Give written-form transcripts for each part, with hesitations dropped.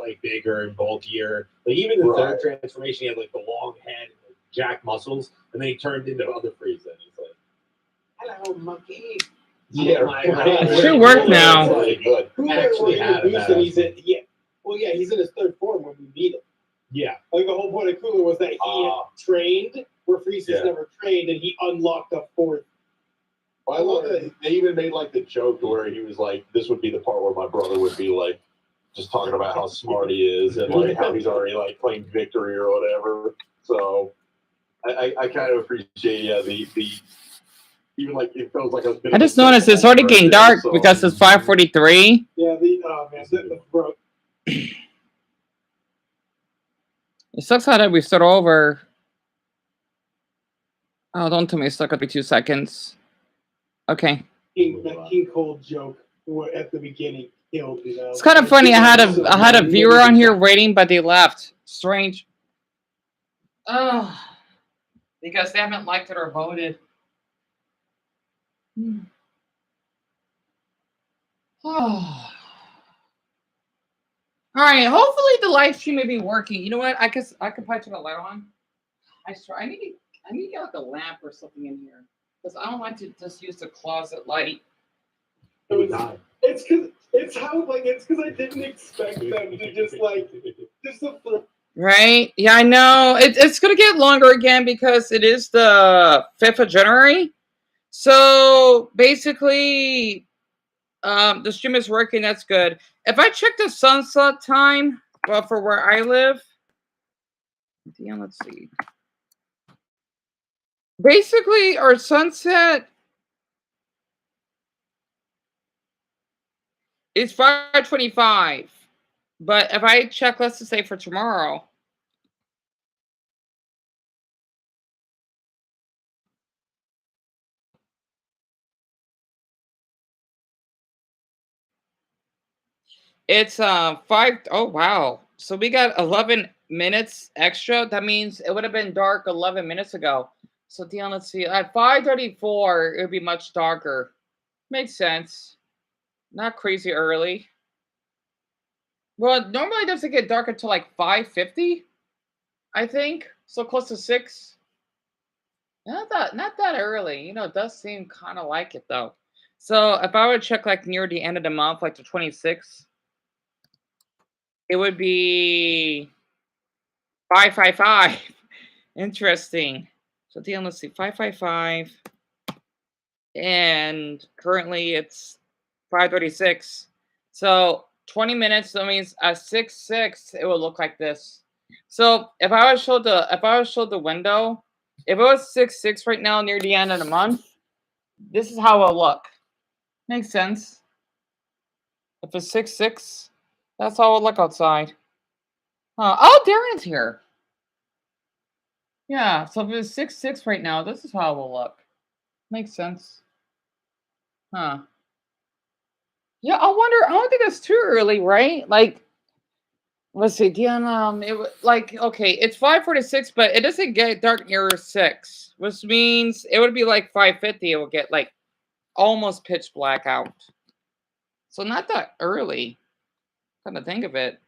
like bigger and bulkier. Like even the third transformation, he had like the long head, and like, jack muscles, and then he turned into other Frieza. And he's like, "Hello, monkey." Yeah, it should work now. Really good. Actually had him. And he's in, yeah. Well, yeah, he's in his third form when we meet him. Yeah. Like the whole point of Cooler was that he had trained where Frieza's never trained, and he unlocked a fourth. Well, I love that they even made like the joke where he was like, "This would be the part where my brother would be like, just talking about how smart he is and like how he's already like claimed victory or whatever." So I kind of appreciate the even like it feels like a bit. I just noticed it's already getting dark because it's 5:43. Yeah, bro. It sucks how that we start over. Oh, don't tell me it's stuck at 2 seconds. Okay. King Cold joke at the beginning killed me. It's kind of funny. I had a viewer on here waiting, but they left. Strange. Oh, because they haven't liked it or voted. Oh. All right. Hopefully the live stream may be working. You know what? I could probably turn the light on. I need to get like a lamp or something in here because I don't like to just use the closet light. It's because I didn't expect them to just flip. Right? Yeah, I know. It's gonna get longer again because it is the 5th of January. So basically, the stream is working. That's good. If I check the sunset time, well, for where I live, yeah, let's see. Basically, our sunset is 5:25. But if I check, let's just say for tomorrow. It's 5. Oh wow. So we got 11 minutes extra. That means it would have been dark 11 minutes ago. So Dion, let's see. At 5:34, it would be much darker. Makes sense. Not crazy early. Well, normally it doesn't get dark until like 5:50, I think. So close to 6. Not that early. You know, it does seem kind of like it though. So if I would check like near the end of the month, like the 26th, it would be 5:55. Interesting. So Dion, let's see, 5:55, and currently it's 5:36. So 20 minutes. That means at 6:06, it will look like this. So if I was showed the window, if it was 6:06 right now near the end of the month, this is how it'll look. Makes sense. If it's 6:06, that's how it'll look outside. Oh, Darren's here. Yeah, so if it's 6:06 right now, this is how it will look. Makes sense. Huh. Yeah, I don't think it's too early, right? Like, let's see, Dion, okay, it's 5:46, but it doesn't get dark near 6, which means it would be like 5:50, it will get like almost pitch black out. So not that early, come to think of it.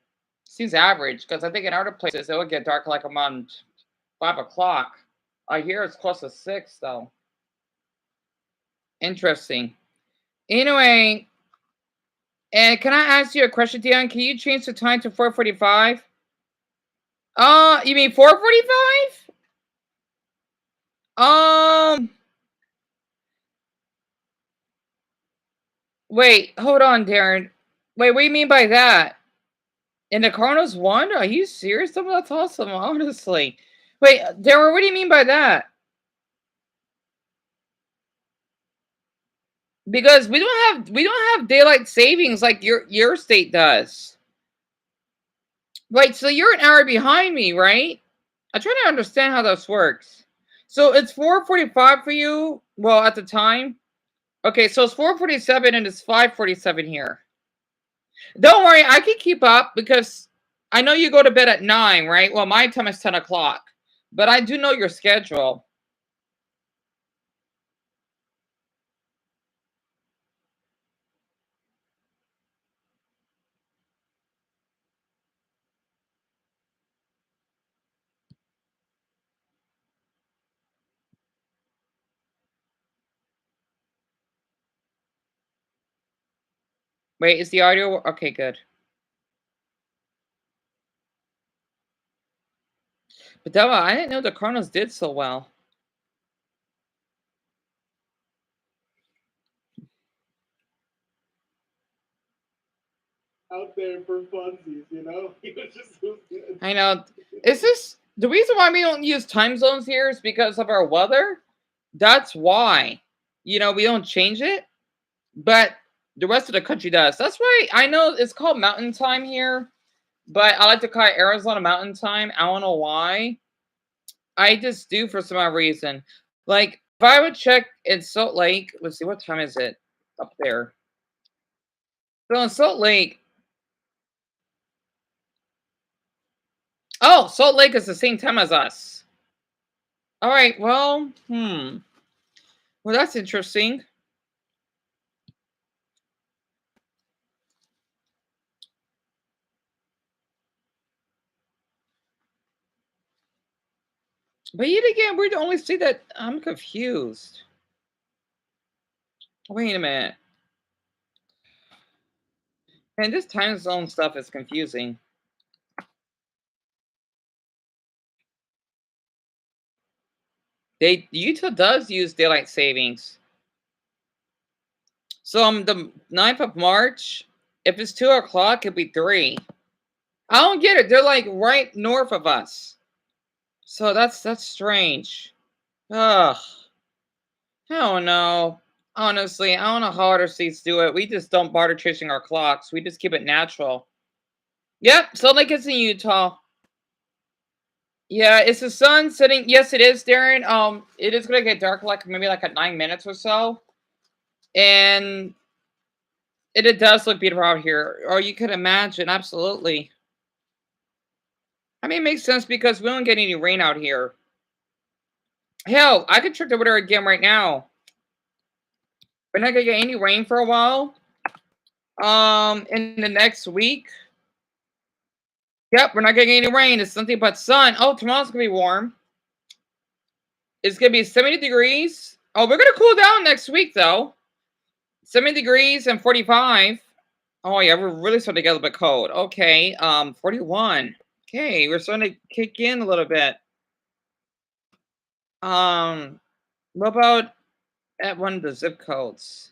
Seems average, because I think in other places it would get dark like around 5 o'clock. I hear it's close to 6, though. Interesting. Anyway, and can I ask you a question, Dion? Can you change the time to 4:45? You mean 4:45? Wait, hold on, Darren. Wait, what do you mean by that? And the Cardinals won? Are you serious? That's awesome, honestly. Wait, Darren, what do you mean by that? Because we don't have daylight savings like your state does. Right, so you're an hour behind me, right? I'm trying to understand how this works. So it's 4:45 for you. Well, at the time. Okay, so it's 4:47 and it's 5:47 here. Don't worry, I can keep up because I know you go to bed at 9, right? Well, my time is 10 o'clock, but I do know your schedule. Wait, is the audio okay? Good. But Della, I didn't know the Cardinals did so well. Out there for funsies, you know? He was just so good. I know. Is this the reason why we don't use time zones here is because of our weather? That's why. You know, we don't change it, but the rest of the country does. That's why I know it's called Mountain Time here, but I like to call it Arizona Mountain Time. I don't know why. I just do for some odd reason. Like, if I would check in Salt Lake, let's see, what time is it up there? So in Salt Lake, oh, Salt Lake is the same time as us. All right, well, well, that's interesting. But yet again, we're the only state that I'm confused. Wait a minute. And this time zone stuff is confusing. Utah does use daylight savings. So on the 9th of March, if it's 2 o'clock, it'd be 3. I don't get it. They're like right north of us. So that's strange. Ugh. I don't know. Honestly, I don't know how other states do it. We just don't bother changing our clocks. We just keep it natural. Yep, Salt Lake is in Utah. Yeah, is the sun setting? Yes, it is, Darren. It is gonna get dark like maybe like at 9 minutes or so. And it does look beautiful out here. Or you could imagine, absolutely. I mean, it makes sense because we don't get any rain out here. Hell, I could check the weather again right now. We're not gonna get any rain for a while. In the next week. Yep, we're not getting any rain. It's nothing but sun. Oh, tomorrow's gonna be warm. It's gonna be 70 degrees. Oh, we're gonna cool down next week though. 70 degrees and 45. Oh yeah, we're really starting to get a little bit cold. Okay, 41. Okay, we're starting to kick in a little bit. What about at one of the zip codes?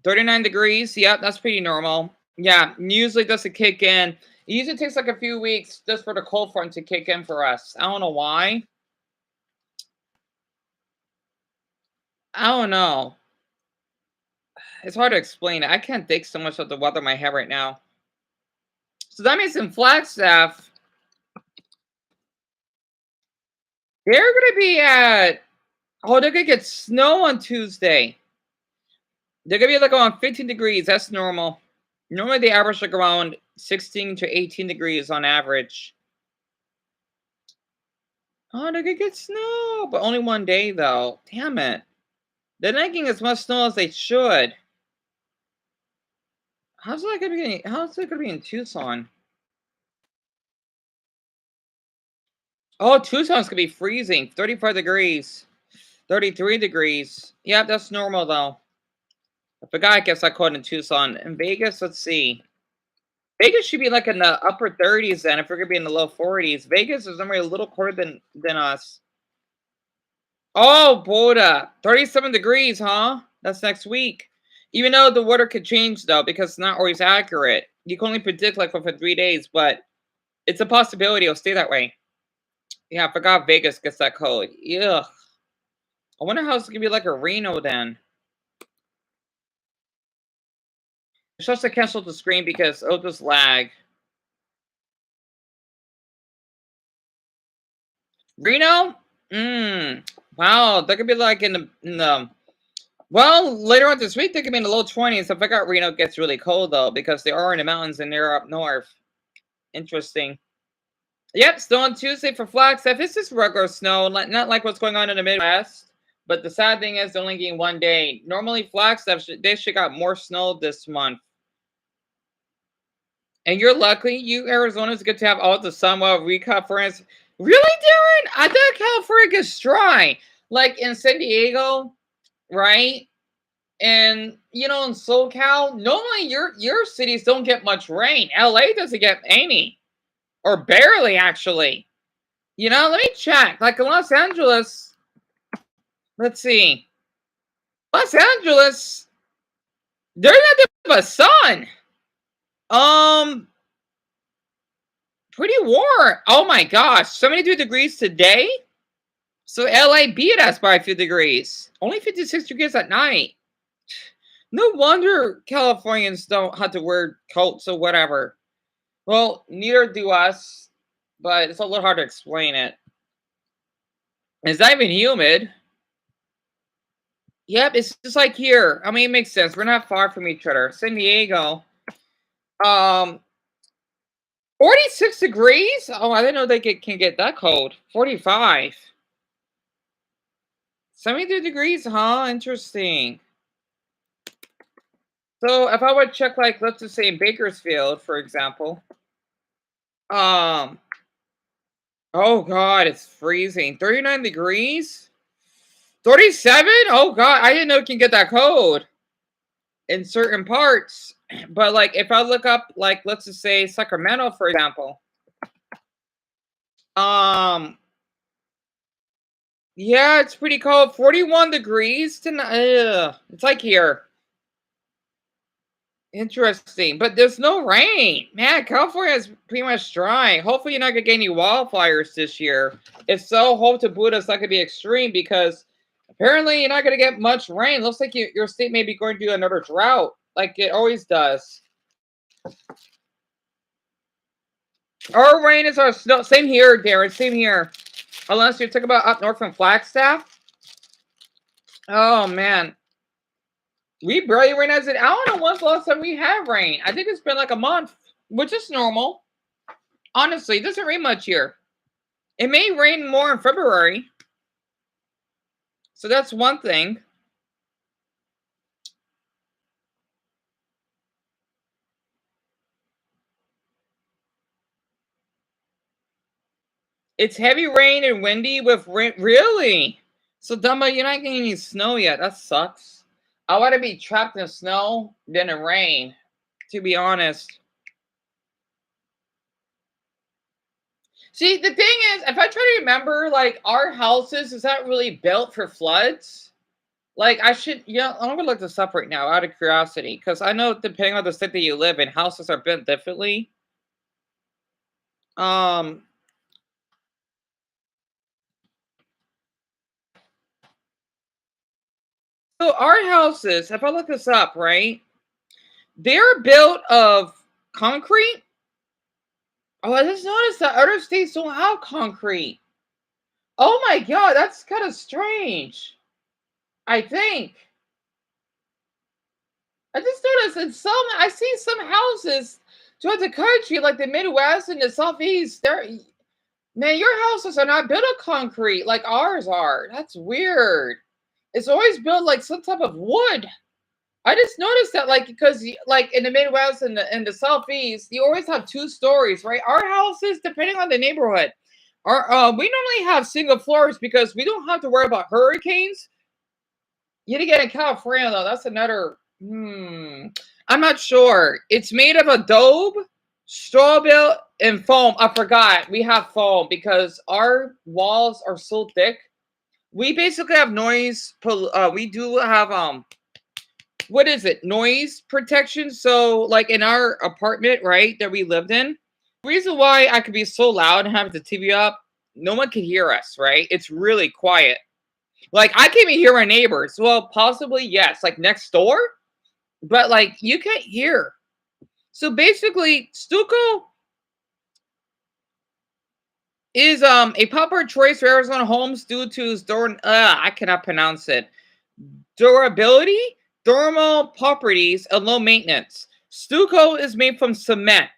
39 degrees. Yep, that's pretty normal. Yeah, usually doesn't kick in. It usually takes like a few weeks just for the cold front to kick in for us. I don't know why. I don't know. It's hard to explain. I can't think so much of the weather in my head right now. So that means in Flagstaff, they're going to be at, they're going to get snow on Tuesday. They're going to be like around 15 degrees. That's normal. Normally they average like around 16 to 18 degrees on average. Oh, they're going to get snow. But only one day, though. Damn it. They're not getting as much snow as they should. How's it going to be in Tucson? Oh, Tucson's going to be freezing. 35 degrees. 33 degrees. Yeah, that's normal, though. I forgot I guess I caught in Tucson. In Vegas, let's see. Vegas should be like in the upper 30s then, if we're going to be in the low 40s. Vegas is normally a little colder than us. Oh, Boda. 37 degrees, huh? That's next week. Even though the weather could change, though, because it's not always accurate. You can only predict like for 3 days, but it's a possibility it'll stay that way. Yeah, I forgot Vegas gets that cold. Ugh. I wonder how it's going to be like a Reno then. I'm supposed to cancel the screen because it'll just lag. Reno? Wow, that could be like in the well, later on this week they could be in the low 20s. I forgot Reno gets really cold though, because they are in the mountains and they're up north. Interesting. Yep, still on Tuesday for Flagstaff. It's just regular snow, not like what's going on in the Midwest. But the sad thing is they're only getting 1 day. Normally Flagstaff, they should got more snow this month. And you're lucky, you Arizona's good to have all the sun while recap for instance. Really, Darren? I thought California gets dry. Like in San Diego, right? And you know, in SoCal, normally your cities don't get much rain. LA doesn't get any, or barely actually. You know, let me check. Like in Los Angeles, let's see. Los Angeles, there's not that much sun. Pretty warm. Oh my gosh, 72 degrees today. So LA beat us by a few degrees. Only 56 degrees at night. No wonder Californians don't have to wear coats or whatever. Well, neither do us, but it's a little hard to explain it. It's not even humid. Yep, it's just like here. I mean, it makes sense. We're not far from each other. San Diego. 46 degrees? Oh, I didn't know they can get that cold. 45. 72 degrees, huh? Interesting. So if I would check, like, let's just say in Bakersfield, for example. Oh God, it's freezing. 39 degrees? 37? Oh God, I didn't know it can get that cold in certain parts. But like if I look up, like, let's just say Sacramento, for example. Yeah, it's pretty cold. 41 degrees tonight. It's like here. Interesting. But there's no rain. Man, California is pretty much dry. Hopefully you're not going to get any wildfires this year. If so, hope to Buddha's not going to be extreme because apparently you're not going to get much rain. Looks like your state may be going through another drought like it always does. Our rain is our snow. Same here, Darren. Same here. Unless you're talking about up north from Flagstaff. Oh, man. We barely rain as it. I don't know when's the last time we have rain. I think it's been like a month, which is normal. Honestly, it doesn't rain much here. It may rain more in February. So that's one thing. It's heavy rain and windy with rain. Really? So, Dumbo, you're not getting any snow yet. That sucks. I want to be trapped in snow than in rain, to be honest. See, the thing is, if I try to remember, like, our houses, is that really built for floods? Like, I should, yeah, I'm going to look this up right now out of curiosity, because I know depending on the state that you live in, houses are built differently. So our houses, if I look this up, right, they're built of concrete. Oh, I just noticed that other states don't have concrete. Oh my God, that's kind of strange. I think. I just noticed I see some houses throughout the country, like the Midwest and the Southeast, man, your houses are not built of concrete like ours are. That's weird. It's always built like some type of wood. I just noticed that, like, because like in the Midwest and the Southeast, you always have 2 stories, right? Our houses, depending on the neighborhood, we normally have single floors because we don't have to worry about hurricanes. Yet again, in California, though, that's another. I'm not sure. It's made of adobe, straw built, and foam. I forgot we have foam because our walls are so thick. We basically have noise. We do have what is it? Noise protection. So, like in our apartment, right, that we lived in, the reason why I could be so loud and have the TV up, no one can hear us, right? It's really quiet. Like, I can't even hear my neighbors. Well, possibly, yes, like next door, but like you can't hear. So basically, stucco is a popular choice for Arizona homes due to its I cannot pronounce it. Durability, thermal properties, and low maintenance. Stucco is made from cement,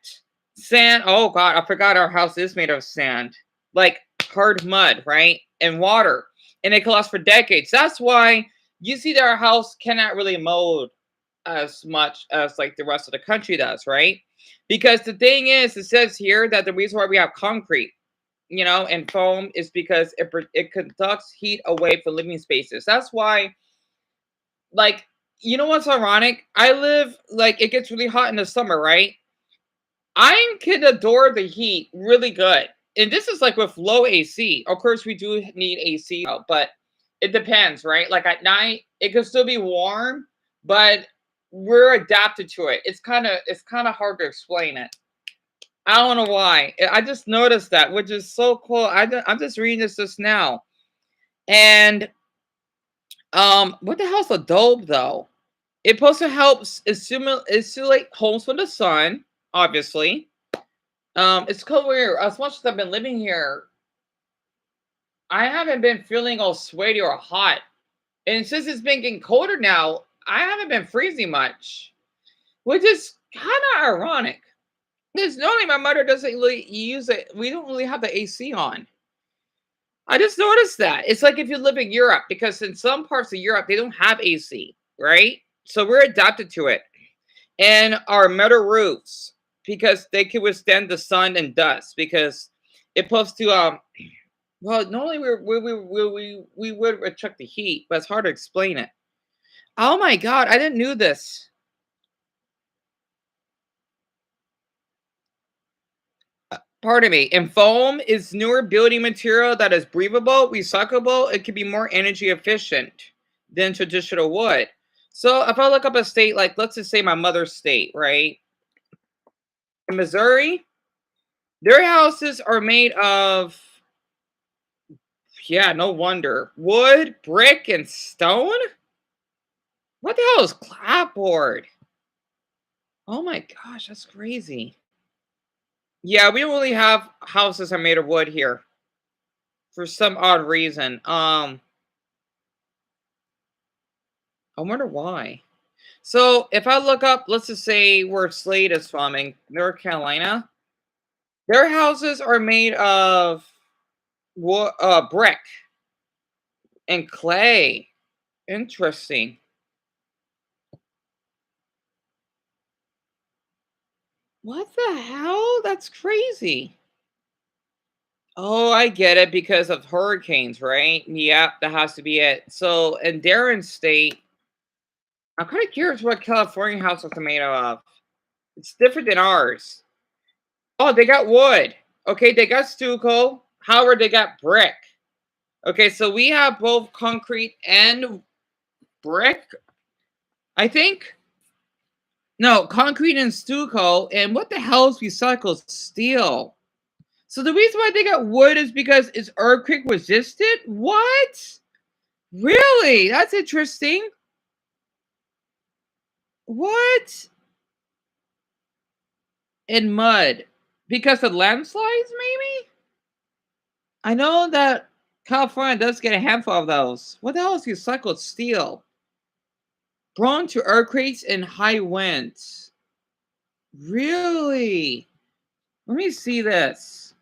sand. Oh God, I forgot our house is made of sand, like hard mud, right, and water, and it can last for decades. That's why you see that our house cannot really mold as much as like the rest of the country does, right? Because the thing is, it says here that the reason why we have concrete, you know, and foam is because it conducts heat away from living spaces. That's why, like, you know what's ironic? I live like it gets really hot in the summer, right? I can adore the heat really good. And this is like with low AC. Of course, we do need AC, but it depends, right? Like at night, it can still be warm, but we're adapted to it. It's kind of hard to explain it. I don't know why. I just noticed that, which is so cool. I'm just reading this just now. And what the hell's Adobe though? It's supposed to help insulate homes from the sun, obviously. It's cold weird. As much as I've been living here, I haven't been feeling all sweaty or hot. And since it's been getting colder now, I haven't been freezing much, which is kind of ironic. Because normally my mother doesn't really use it. We don't really have the AC on. I just noticed that. It's like if you live in Europe, because in some parts of Europe, they don't have AC, right? So we're adapted to it. And our metal roofs, because they can withstand the sun and dust, because it's supposed to well, normally we would attract the heat, but it's hard to explain it. Oh my god, I didn't know this. Pardon me. And foam is newer building material that is breathable, recyclable. It can be more energy efficient than traditional wood. So if I look up a state like, let's just say my mother's state, right? In Missouri, their houses are made of, yeah, no wonder, wood, brick, and stone. What the hell is clapboard? Oh my gosh, that's crazy. Yeah, we don't really have houses that are made of wood here for some odd reason. I wonder why. So if I look up, let's just say where Slade is from in North Carolina, their houses are made of brick and clay. Interesting. What the hell? That's crazy. Oh, I get it because of hurricanes, right? Yep, that has to be it. So in Darren's state, I'm kind of curious what California houses are made of. It's different than ours. Oh, they got wood. Okay, they got stucco. However, they got brick. Okay, so we have both concrete and brick, I think. No, concrete and stucco. And what the hell is recycled steel? So the reason why they got wood is because it's earthquake resistant? What? Really? That's interesting. What? And mud. Because of landslides, maybe? I know that California does get a handful of those. What the hell is recycled steel? Prone to earthquakes and high winds. Really? Let me see this.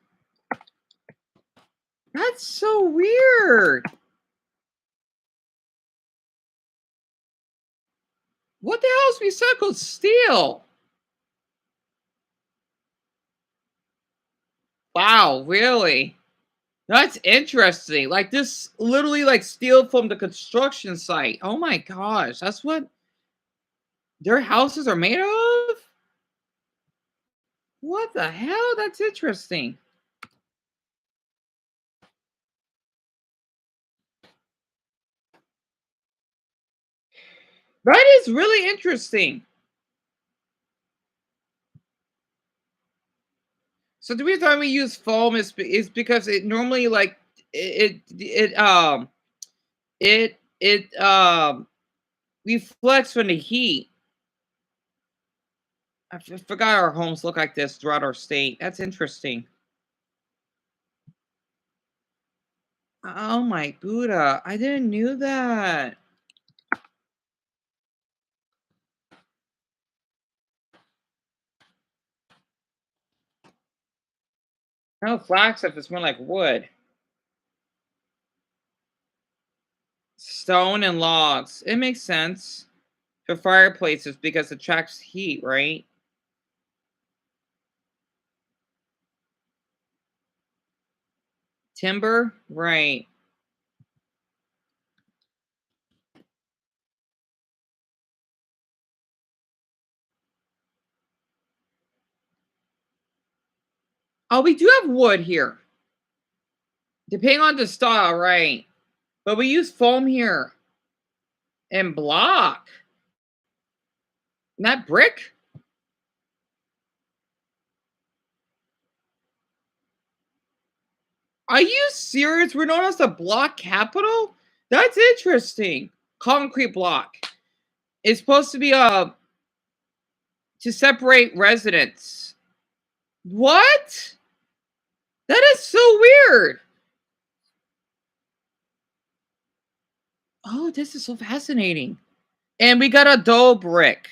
That's so weird. What the hell is recycled steel? Wow, really? That's interesting. Like this literally like steel from the construction site. Oh my gosh, that's what their houses are made of? What the hell? That's interesting. That is really interesting. So the reason why we use foam is because it normally like it reflects from the heat. Forgot our homes look like this throughout our state. That's interesting. Oh my Buddha, I didn't knew that. No flax if it's more like wood. Stone and logs. It makes sense for fireplaces because it attracts heat, right? Timber, right. Oh, we do have wood here. Depending on the style, right? But we use foam here. And block. Not brick? Are you serious? We're known as the block capital? That's interesting. Concrete block. It's supposed to be to separate residents. What? That is so weird. Oh, this is so fascinating. And we got a dull brick.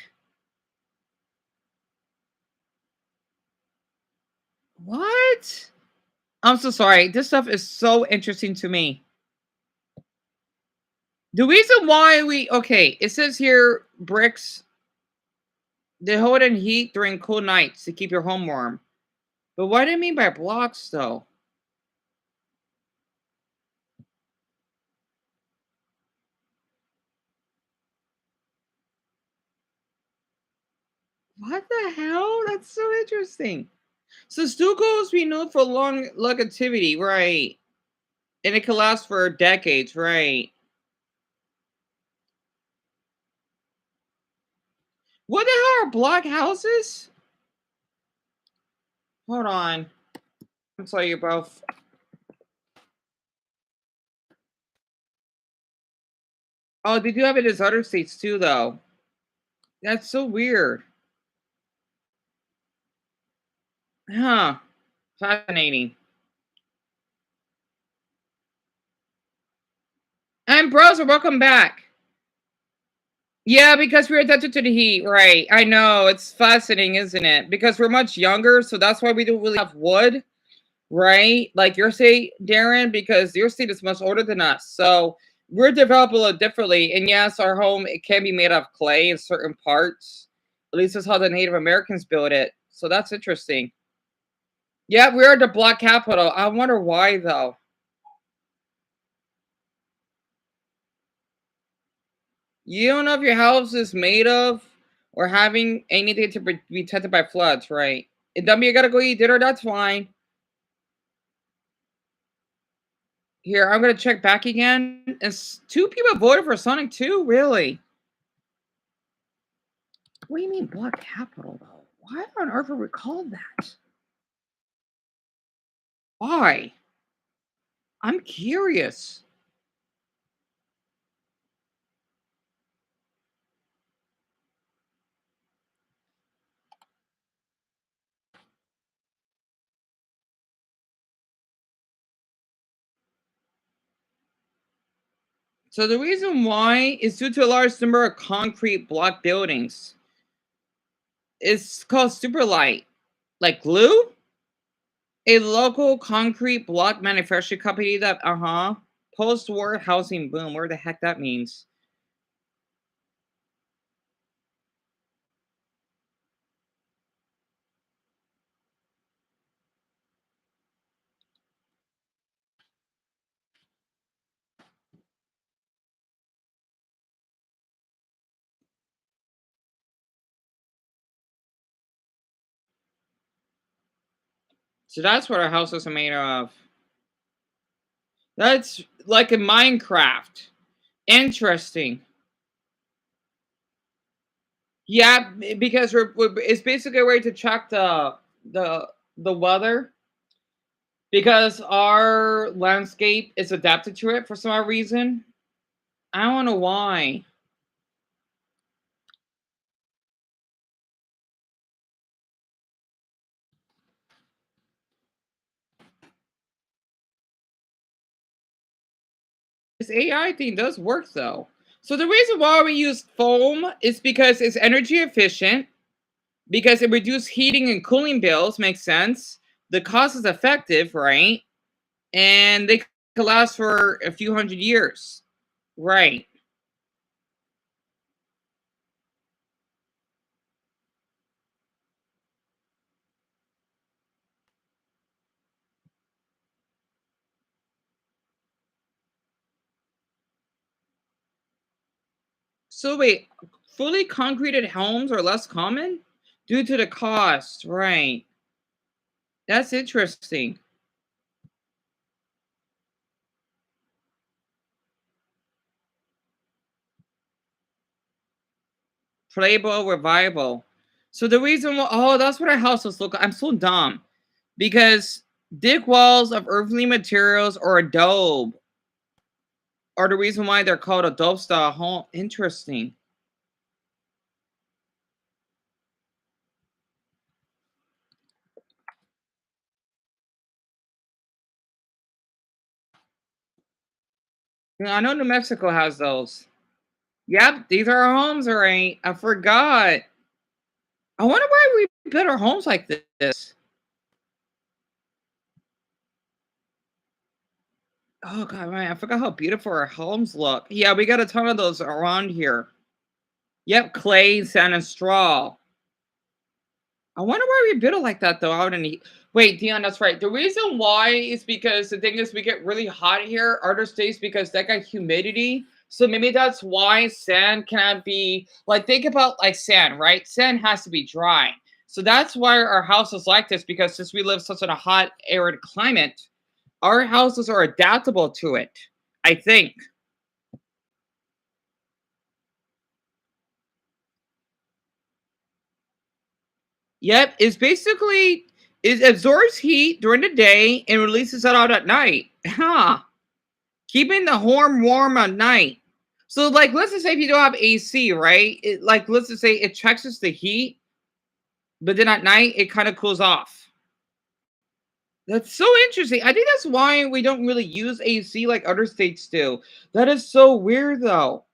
What? I'm so sorry. This stuff is so interesting to me. The reason why okay, it says here bricks, they hold in heat during cold nights to keep your home warm. But what do you mean by blocks, though? What the hell? That's so interesting. So stuccos we know for long longevity, right? And it can last for decades, right? What the hell are block houses? Hold on. I'll tell you both. Oh, they do have it as other states too, though. That's so weird. Huh. Fascinating. And browser, welcome back. Yeah, because we're adapted to the heat, right? I know, it's fascinating, isn't it? Because we're much younger, so that's why we don't really have wood, right? Like your state, Darren, because your state is much older than us. So we're developed a little differently. And yes, our home, it can be made of clay in certain parts. At least that's how the Native Americans built it. So that's interesting. Yeah, we're the block capital. I wonder why, though. You don't know if your house is made of or having anything to be tested by floods, right? And dummy, you gotta go eat dinner. That's fine. Here, I'm gonna check back again. And 2 people voted for Sonic 2? Really? What do you mean block capital, though? Why on earth would we call that? Why? I'm curious. So the reason why is due to a large number of concrete block buildings. It's called Superlight. Like glue? A local concrete block manufacturing company that, post-war housing boom. Where the heck that means? So that's what our houses are made of. That's like in Minecraft. Interesting. Yeah, because it's basically a way to track the weather. Because our landscape is adapted to it for some odd reason. I don't know why. This AI thing does work though. So the reason why we use foam is because it's energy efficient, because it reduces heating and cooling bills, makes sense. The cost is effective, right? And they can last for a few hundred years. Right. So wait, fully concreted homes are less common due to the cost, right? That's interesting. Playboy revival. So the reason why, oh, that's what our house was looking. I'm so dumb because thick walls of earthly materials or adobe are the reason why they're called adobe style home. Interesting. I know New Mexico has those. Yep, these are our homes, all right. I forgot. I wonder why we build our homes like this. Oh god, man, I forgot how beautiful our homes look. Yeah, we got a ton of those around here. Yep, clay, sand, and straw. I wonder why we build it like that though. Out in the wait, Dion, that's right. The reason why is because the thing is we get really hot here. Other states because that got humidity. So maybe that's why sand cannot be like think about like sand, right? Sand has to be dry. So that's why our house is like this because since we live such in a hot, arid climate, our houses are adaptable to it. I think. Yep, it's basically it absorbs heat during the day and releases it out at night. Huh. Keeping the home warm at night. So, like, let's just say if you don't have AC, right? It, like, let's just say it checkses the heat, but then at night it kind of cools off. That's so interesting. I think that's why we don't really use AC like other states do. That is so weird, though.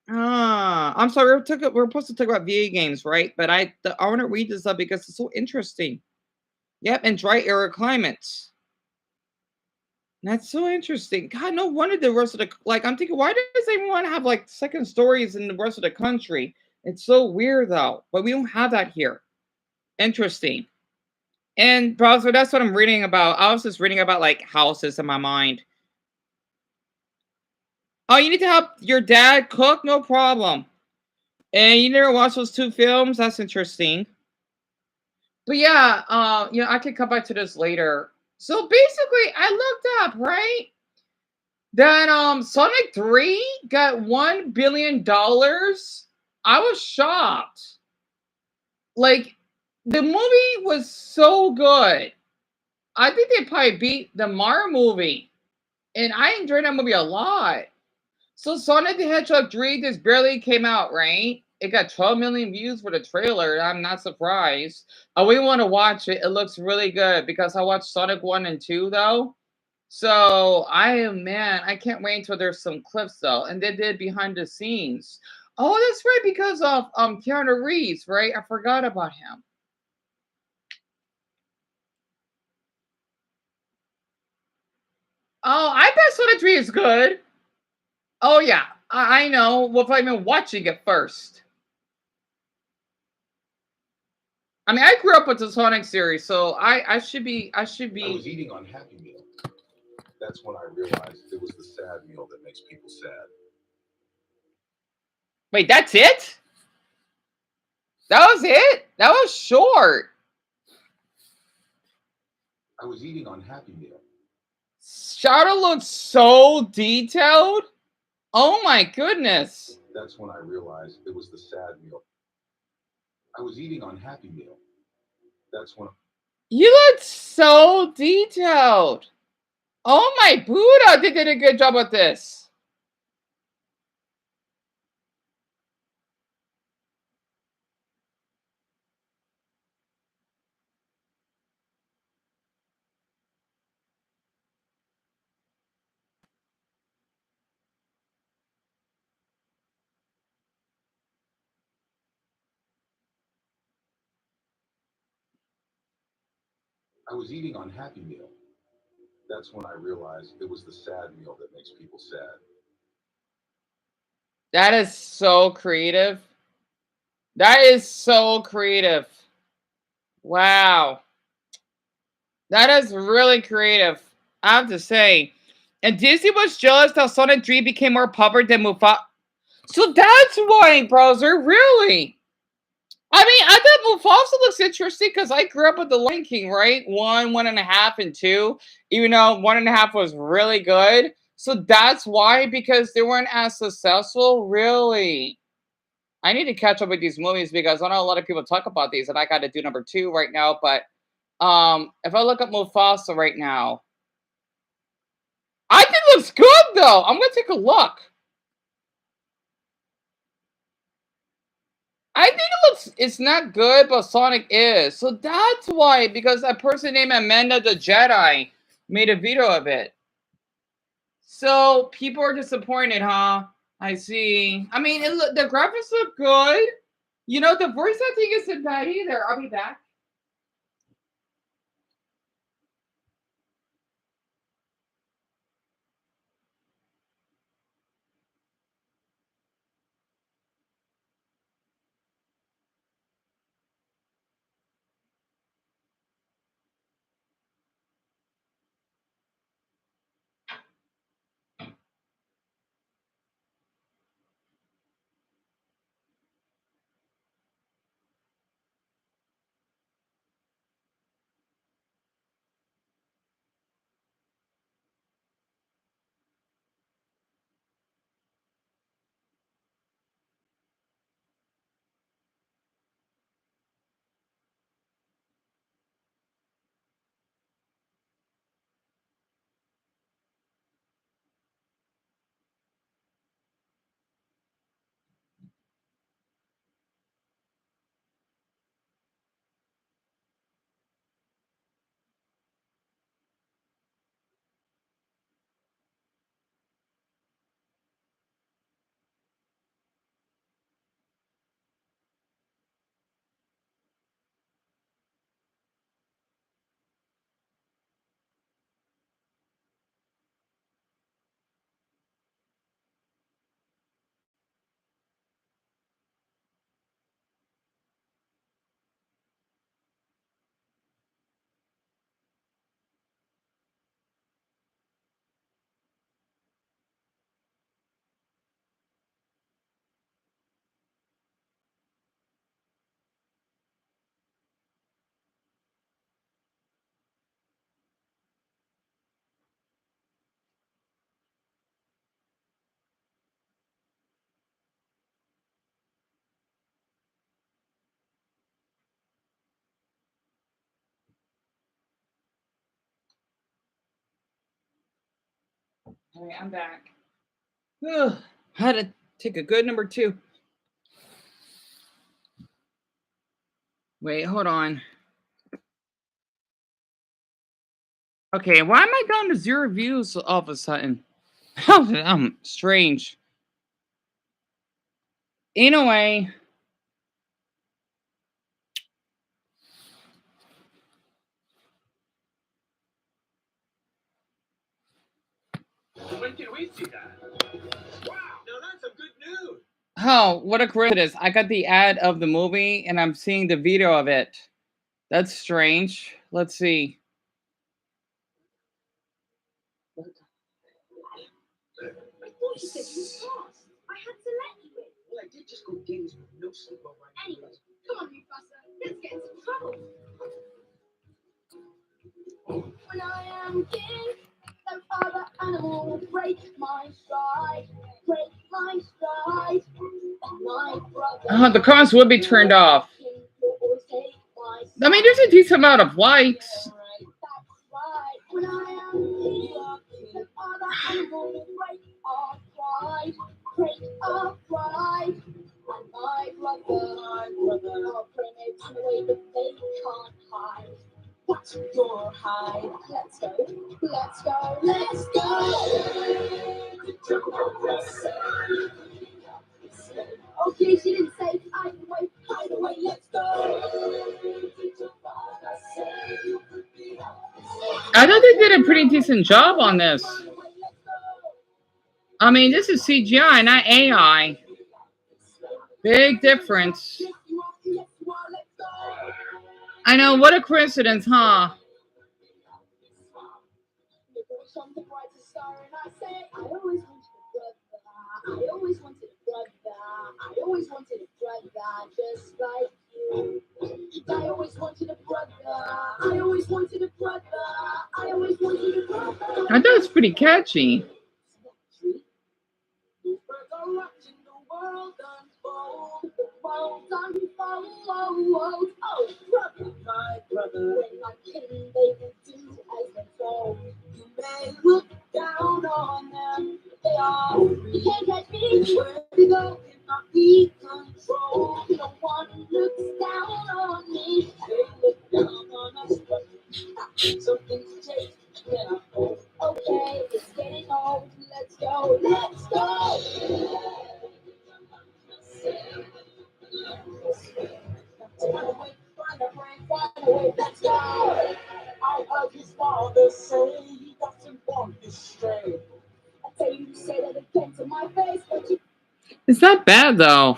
Ah, I'm sorry. We're supposed to talk about video games, right? But I want to read this up because it's so interesting. Yep, and dry arid climates. That's so interesting. God, no wonder the rest of the like. I'm thinking, why does everyone have like second stories in the rest of the country? It's so weird though, but we don't have that here. Interesting. And browser, that's what I'm reading about. I was just reading about like houses in my mind. Oh, you need to help your dad cook? No problem. And you never watched those two films? That's interesting. But yeah, I can come back to this later. So basically, I looked up, right? That Sonic 3 got $1 billion. I was shocked. Like, the movie was so good. I think they probably beat the Mario movie. And I enjoyed that movie a lot. So Sonic the Hedgehog 3 just barely came out, right? It got 12 million views for the trailer. I'm not surprised. I really want to watch it. It looks really good because I watched Sonic 1 and 2 though. So I can't wait until there's some clips though. And they did behind the scenes. Oh, that's right, because of Keanu Reeves, right? I forgot about him. Oh, I bet Sonic 3 is good. Oh yeah, I know. Well, I've been watching it first. I mean, I grew up with the Sonic series, so I should be. I was eating on Happy Meal. That's when I realized it was the sad meal that makes people sad. Wait, that's it? That was it? That was short. I was eating on Happy Meal. Shadow looks so detailed. Oh my goodness. That's when I realized it was the sad meal. I was eating on Happy Meal. That's when you look so detailed. Oh my Buddha, they did a good job with this. I was eating on Happy Meal. That's when I realized it was the sad meal that makes people sad. That is so creative. That is so creative. Wow. That is really creative, I have to say. And Disney was jealous that Sonic 3 became more popular than Mufasa. So that's why, browser, really. I mean, I thought Mufasa looks interesting because I grew up with the Lion King, right? 1, 1.5, and 2. Even though 1.5 was really good, so that's why, because they weren't as successful. Really, I need to catch up with these movies because I know a lot of people talk about these, and I got to do number 2 right now. But if I look up Mufasa right now, I think it looks good though. I'm gonna take a look. I think it looks, it's not good, but Sonic is. So that's why, because a person named Amanda the Jedi made a video of it. So people are disappointed, huh? I see. I mean, the graphics look good. You know, the voice acting isn't bad either. I'll be back. All right, I'm back. Ugh, had to take a good number 2. Wait, hold on. Okay, why am I down to 0 views all of a sudden? Strange. Anyway. When can we see that? Wow, now that's some good news. Oh, what a coincidence. I got the ad of the movie and I'm seeing the video of it. That's strange. Let's see. I thought you said you passed. I had to let you in. Well, I did just go games with no sleepover. Anyway, come on, Mufasa. Let's get into trouble. When I am king, no other animal will break my stride. Break my stride. My brother. The comments would be turned off. I mean, there's a decent amount of likes. When I am king, no other animal will break our pride. Break our pride. And my brother, I'll bring it in a way that they can't hide. What's your hide? Let's go, let's go, let's go. Okay, she didn't say hide away, let's go. I thought they did a pretty decent job on this. I mean, this is CGI, not AI. Big difference. I know, what a coincidence, huh? I always wanted a brother, just like I always wanted a brother. I always wanted a brother. I always wanted a brother. I thought it was pretty catchy. These birds are watching the world unfold. The world unfold. Oh, brother, my brother. When I came, they would do as they're told. You may look down on them. They are. You can't catch me. Where we go cannot be controlled. No one looks down on me. They look down on us. Something's changed. Yeah. Okay, it's getting old. Let's go. Let's go. Let's go. I heard his father say he doesn't want this stray. I tell you, say that again to my face, but you. It's not bad though.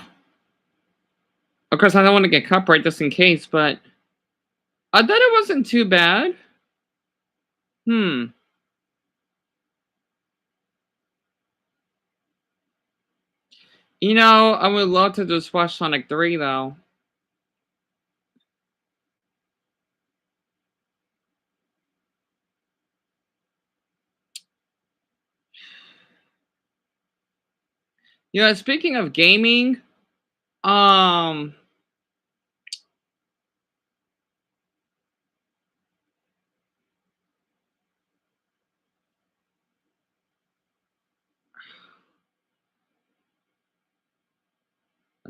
Of course, I don't want to get copyright just in case, but I thought it wasn't too bad. You know, I would love to just watch Sonic 3 though. You know, speaking of gaming, I'm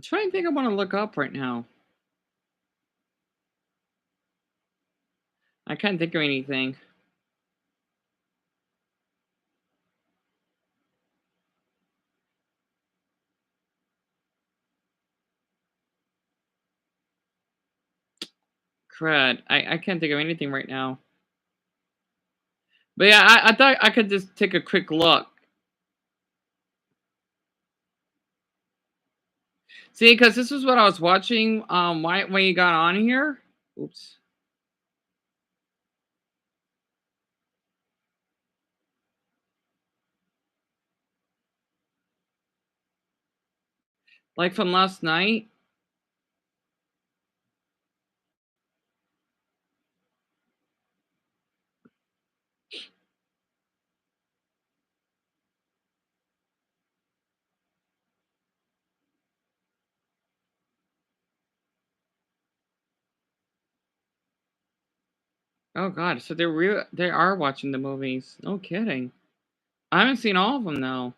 trying to think I want to look up right now. I can't think of anything. Crud. I can't think of anything right now. But yeah, I thought I could just take a quick look. See, because this is what I was watching when you got on here. Oops. Like from last night. Oh god, so they are watching the movies. No kidding. I haven't seen all of them though.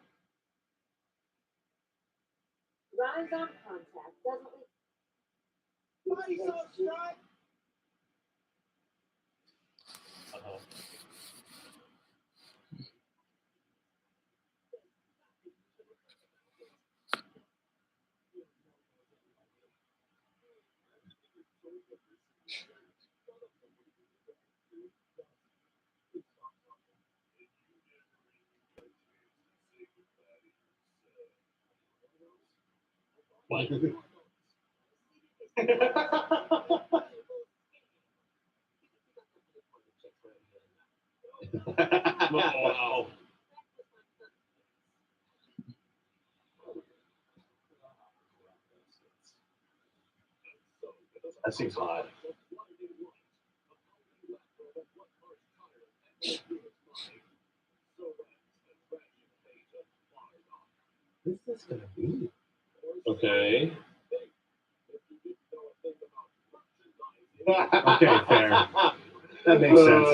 Rise on contact. Doesn't we? Wow. That seems hot. What's this gonna be? Okay. Okay, fair. That makes sense.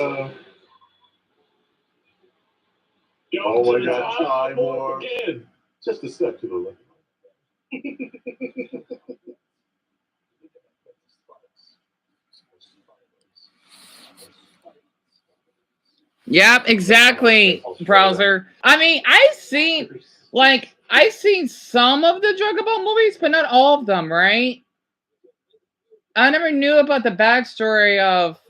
Oh my god, Cyborg. Again. Just a step to the left. Yep, exactly, browser. I mean, I've seen some of the Dragon Ball movies, but not all of them, right? I never knew about the backstory of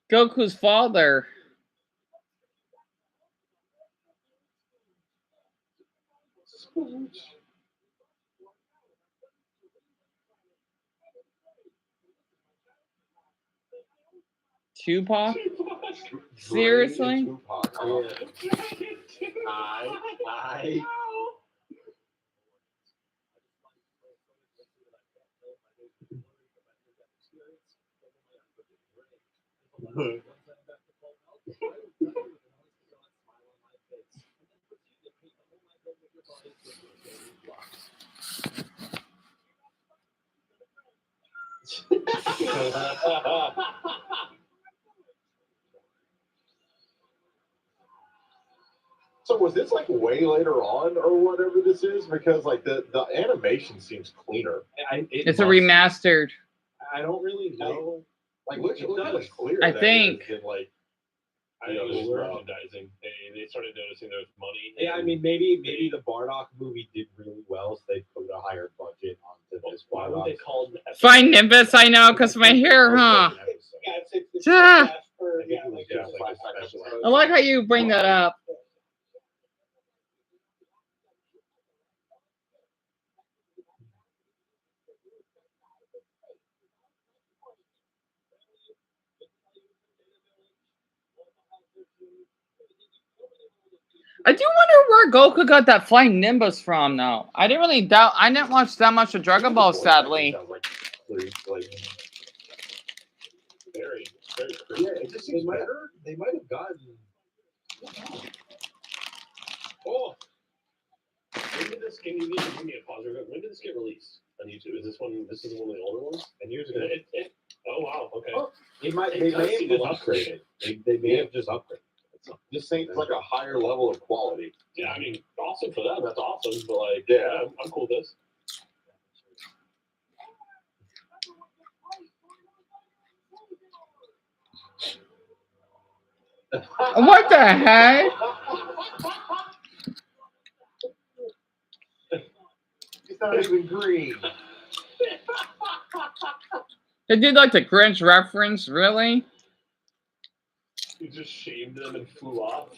Goku's father. Tupac? Seriously? So was this like way later on or whatever this is? Because like the animation seems cleaner. It's a remastered. I don't really know. Like looks kind of clear. I than think. it is in, like I think it was merchandising. They started noticing there was money. Yeah, I mean, maybe the Bardock movie did really well, so they put a higher budget onto this. Why would they call it? Find Nimbus, I know, because my hair, huh? Yeah, it's Yeah. for, I think it was like, just like a special special episode. I like how you bring that up. I do wonder where Goku got that flying Nimbus from, though. I didn't really doubt. I didn't watch that much of Dragon Ball, sadly. Sounds like Very, very Yeah, creepy. it just seems better. They might have gotten. Oh, when did this? Can you give me a pause? When did this get released on YouTube? Is this one? This is one of the older ones. And years ago, Oh wow. Okay. Oh, they may It have does seem just to upgraded. They may have just upgraded. this seems like a higher level of quality. Yeah, I mean, awesome for them. That's awesome. But like, Yeah. I'm cool with this. What the heck? He's not even green. They did like the Grinch reference, really? You just shamed them and flew off.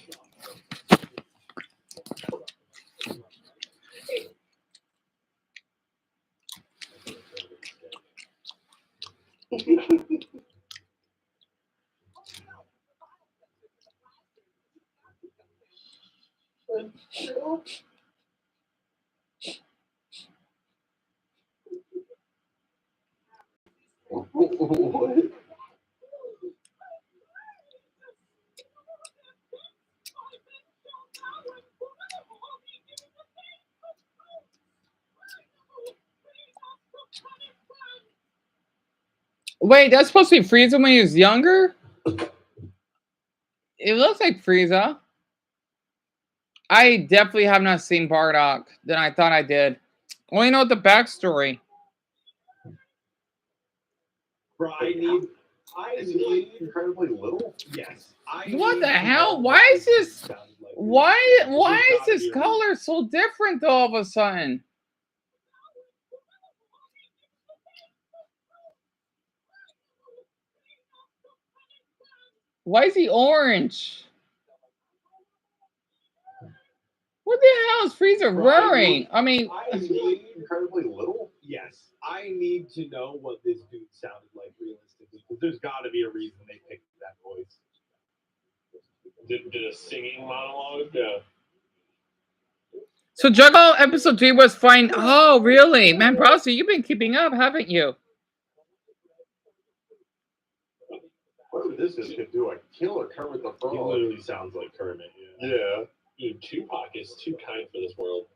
What? Wait, that's supposed to be Frieza when he was younger? It looks like Frieza. I definitely have not seen Bardock than I thought I did. Only know the backstory. Bro, I need Incredibly little. yes. What the hell? Why is this? Why is this color so different all of a sudden? Why is he orange? What the hell is Frieza wearing? I mean, I need Incredibly little. yes. I need to know what this dude sounded like realistically, because there's got to be a reason they picked that voice. Did a singing monologue? Yeah. so Juggle episode 3 was fine. Oh, really? Man, Browser, you've been keeping up, haven't you? Whatever this is could do a killer Kermit the He Frog. literally sounds like Kermit. Yeah. Yeah. Dude, Tupac is too kind for this world.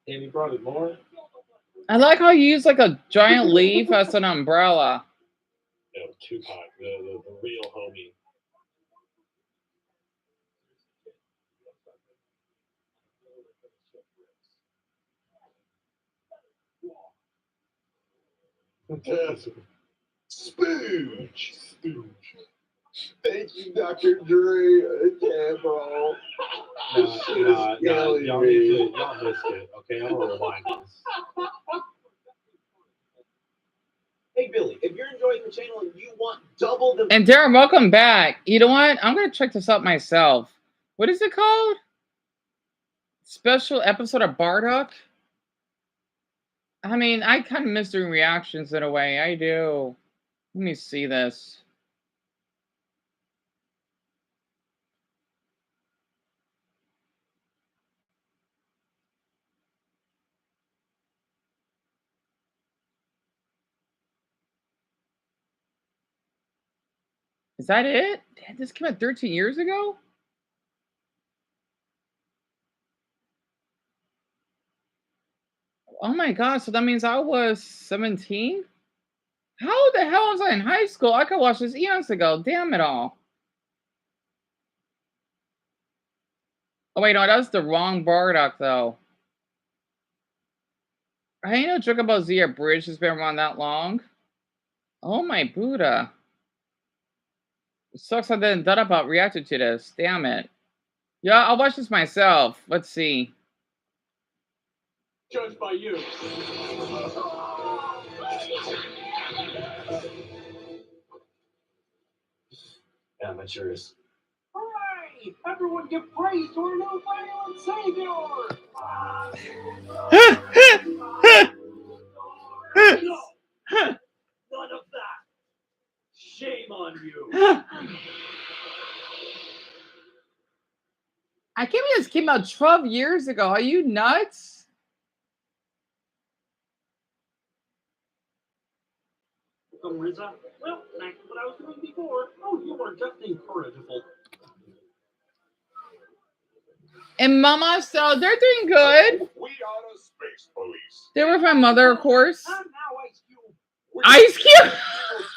And he brought it more. I like how you use like a giant leaf as an umbrella. You know, Tupac, the real homie. Spooge. Thank you, Dr. Dre. Campbell. This shit is killing y'all me. missed it. Okay, I'm gonna rewind this. Hey Billy, if you're enjoying the channel and you want double the And Darren, welcome back. You know what? I'm gonna check this out myself. What is it called? Special episode of Bardock? I mean, I kind of miss doing reactions in a way. I do. Let me see this. Is that it? Damn, this came out 13 years ago? Oh my god, so that means I was 17? How the hell was I in high school? I could watch this eons ago. Damn it all. Oh wait, no, that's the wrong Bardock though. I ain't no Dragon Ball Z Bridge has been around that long. Oh my Buddha. It sucks I didn't thought about reacting to this. Damn it. Yeah, I'll watch this myself. Let's see. Judged by you. Amateurs. Hooray! Everyone give praise to our new violent savior! No! None of that! Shame on you! I can't believe this came out 12 years ago. Are you nuts? Riza? Well, back to what I was doing before. Oh, you are just incorrigible. And Mama, so they're doing good. We are the space police. They're with my mother, of course. And now Ice Cube. Ice Cube?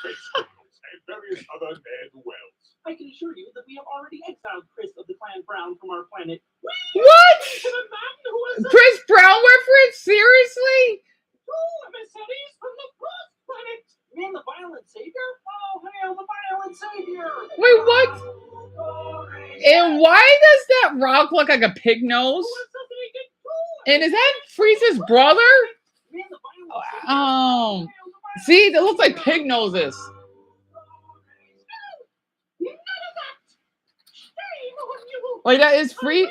Space criminals and various other mad wells. I can assure you that we have already exiled Chris of the Clan Brown from our planet. What? To the man who has Chris Brown reference? Seriously? two emissaries from the Frost planet. Man, the violent savior? Oh, hail the violent savior! Wait, what? And why does that rock look like a pig nose? And is that Frieza's brother? Oh, see, that looks like pig noses. Wait, that is free.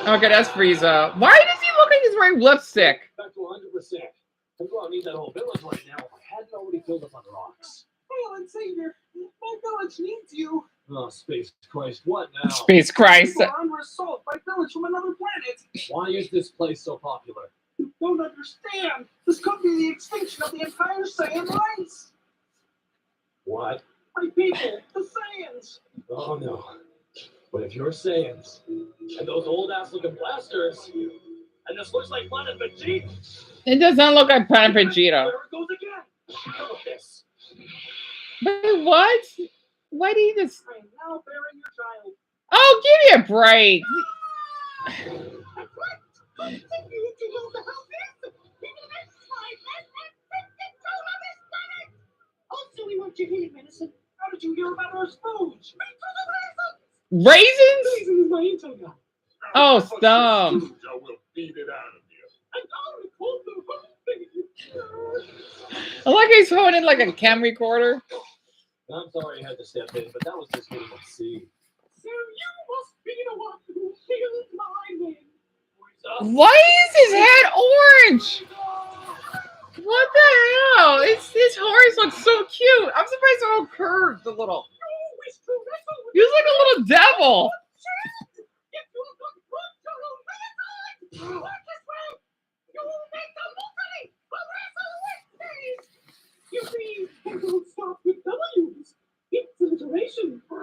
Okay, that's Frieza. Why does he look like he's wearing lipstick? Back to 100%. I'm going to need that whole village right now if I hadn't already filled up on rocks. Violent savior, my village needs you. Oh, space Christ, what now? Space Christ. You are under assault by village from another planet. Why is this place so popular? You don't understand. This could be the extinction of the entire Saiyan race. What? My people, the Saiyans. Oh no. But if you're Saiyans, and those old ass looking blasters, and this looks like Planet Vegeta. It does not look like Planet Vegeta. There it goes again. Look at this. But what? Why do you just? I am now bearing your child. Oh, give me a break. Also, we want your healing medicine. How did you hear about our spoons? Raisins? Raisin is my intel guy. Oh, stop. I will beat it out of you. And I'll record the whole thing. I like he's holding like a cam recorder. I'm sorry I had to step in, but that was just getting to see. So you must be the one who killed my man. Why is his head orange? What the hell? His horns look so cute. I'm surprised they're all curved a little. He was like a little devil. You see, I don't stop with W's. It's alliteration. I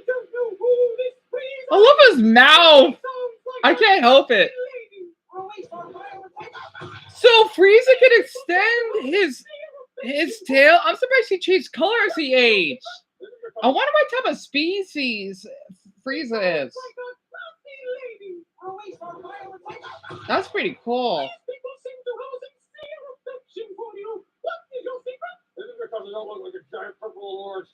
don't know who this please. I love his mouth. I can't help it. So Frieza can extend his tail. I'm surprised he changed color as he aged. I wonder what type of species Frieza is. That's pretty cool. Because I don't look like a giant purple orange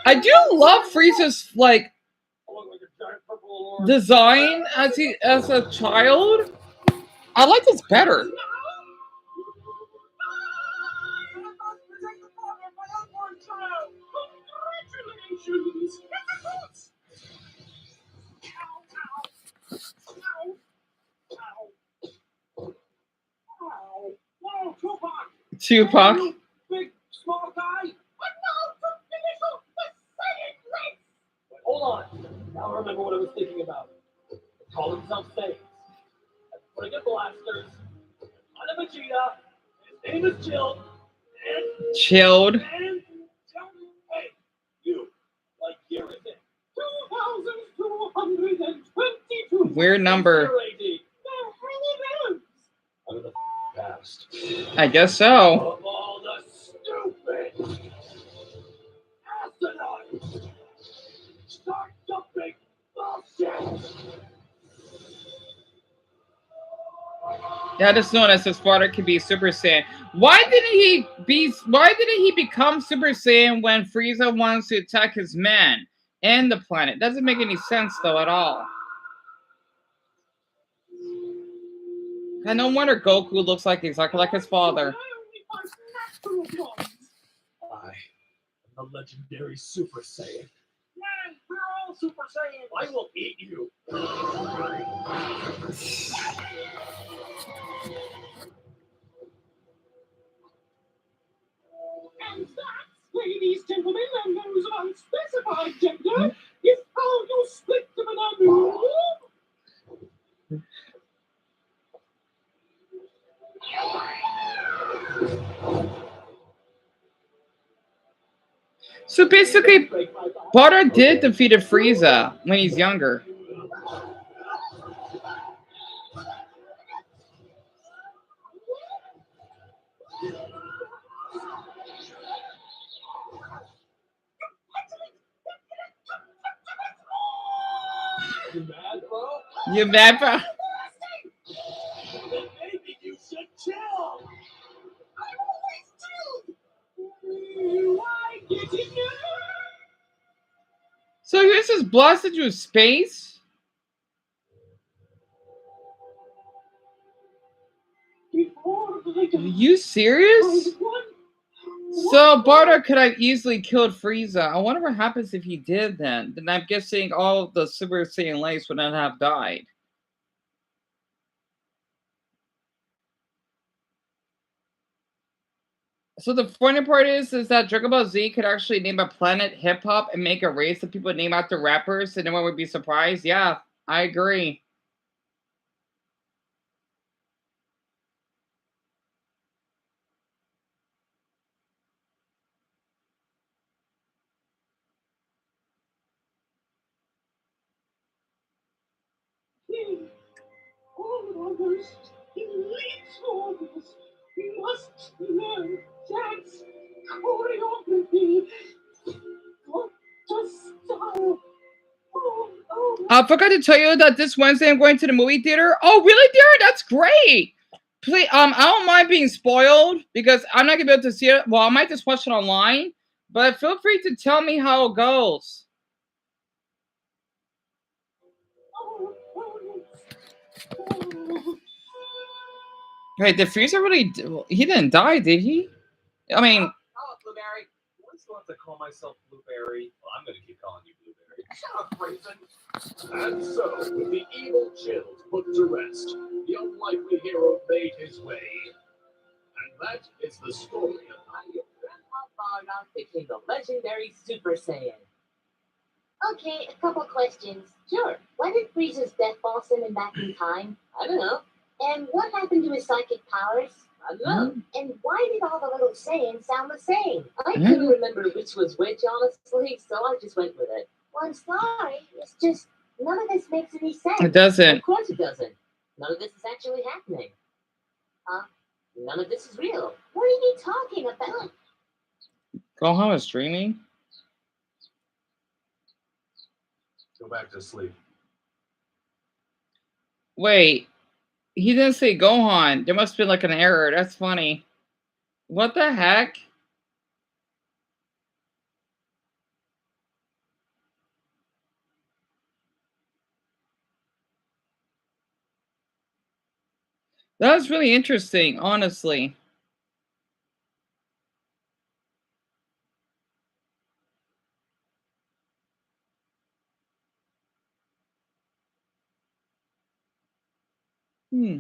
I do love Frieza's like design as a child. I like this better. Tupac. call themselves Saiyans. Friggin' blasters. I'm a Vegeta. His name is Jill. And Chilled. hey, you. Like here is it. 2,222. Weird number. I'm in the past. I guess so. Of all the stupid asinine start dumping bullshit. Yeah, just known as his father can be Super Saiyan. Why didn't he become Super Saiyan when Frieza wants to attack his men and the planet? Doesn't make any sense though at all. And no wonder Goku looks like exactly like his father. I am the legendary Super Saiyan. Man, we're all Super Saiyans. I will eat you. And that, ladies, gentlemen, and those of unspecified gender, is how you split the banana. So basically, Butter did defeat Frieza when he's younger. You mad, bro? You mad, bro? Then maybe you should chill. I'm always chilled. Why did you know? So this is blasted through space? Are you serious? So Bardock could have easily killed Frieza. I wonder what happens if he did then. Then I'm guessing all of the Super Saiyan lights would not have died. So the funny part is that Dragon Ball Z could actually name a planet hip hop and make a race that people name after rappers, and no one would be surprised. Yeah, I agree. All others, elite soldiers, must learn dance, choreography, style. I forgot to tell you that this Wednesday I'm going to the movie theater. Oh, really, Darren? That's great. Please, I don't mind being spoiled because I'm not gonna be able to see it. Well, I might just watch it online, but feel free to tell me how it goes. Wait, did Frieza really? He didn't die, did he? I mean, Blueberry. I still have to call myself Blueberry. Well, I'm gonna keep calling you Blueberry. Shut up, Raisin. And so, with the evil chills put to rest, the unlikely hero made his way. And that is the story of how Your grandpa Bardock became the legendary Super Saiyan. Okay, a couple questions. Sure. Why did Frieza's death ball send him back in time? I don't know. And what happened to his psychic powers? I don't know. And why did all the little Saiyans sound the same? I couldn't remember which was which, honestly, so I just went with it. Well, I'm sorry. It's just none of this makes any sense. it doesn't. Of course it doesn't. None of this is actually happening. Huh? None of this is real. What are you talking about? Gohan is dreaming. Go back to sleep. Wait, he didn't say Gohan. There must be like an error. That's funny. What the heck? That was really interesting, honestly. Hmm.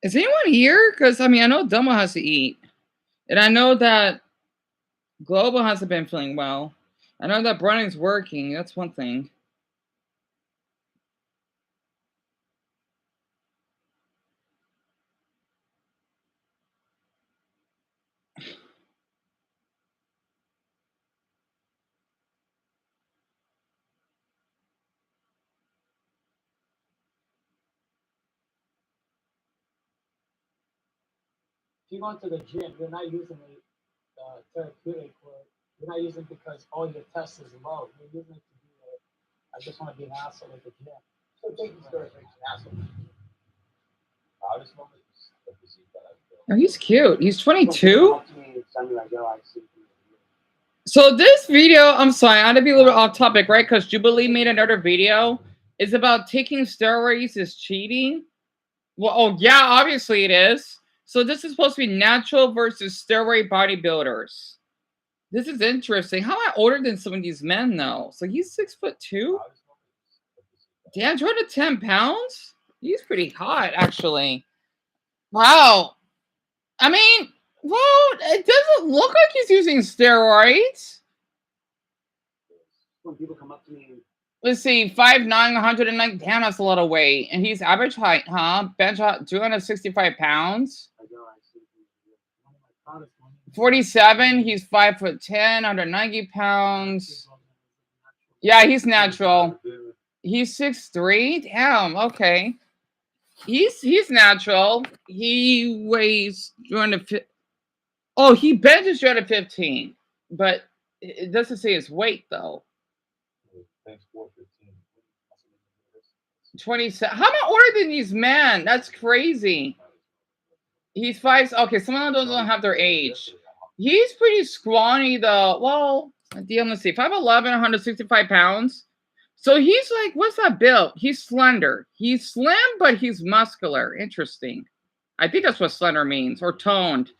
Is anyone here? Because I mean, I know Dumbo has to eat, and I know that Global hasn't been feeling well. I know that Brennan's working. That's one thing. If you go to the gym, you're not using a therapeutic, or you're not using it because all your tests is low. You're using it to be I just want to be an asshole at the gym. So taking steroids makes you an asshole. Oh, he's cute. He's 22. So this video, I'm sorry, I had to be a little bit off topic, right? Because Jubilee made another video. It's about taking steroids is cheating. Well, oh yeah, obviously it is. So this is supposed to be natural versus steroid bodybuilders. This is interesting. How am I older than some of these men though? So he's 6'2". Damn, 210 pounds? He's pretty hot, actually. Wow. I mean, well, it doesn't look like he's using steroids. When people come up to me and Let's see, 5'9", 109. Damn, that's a lot of weight. And he's average height, huh? Bench 265 pounds. 47. He's 5'10", 190 pounds. Yeah, he's natural. He's 6'3". Damn, okay. He's natural. He weighs 250. Oh, he benches 215, but it doesn't say his weight though. 27. How am I older than these men? That's crazy. He's 5. Okay, some of them don't have their age. He's pretty scrawny though. Well, let's see, 5'11", 165 pounds. So he's like, what's that build? He's slender. He's slim, but he's muscular. Interesting. I think that's what slender means, or toned.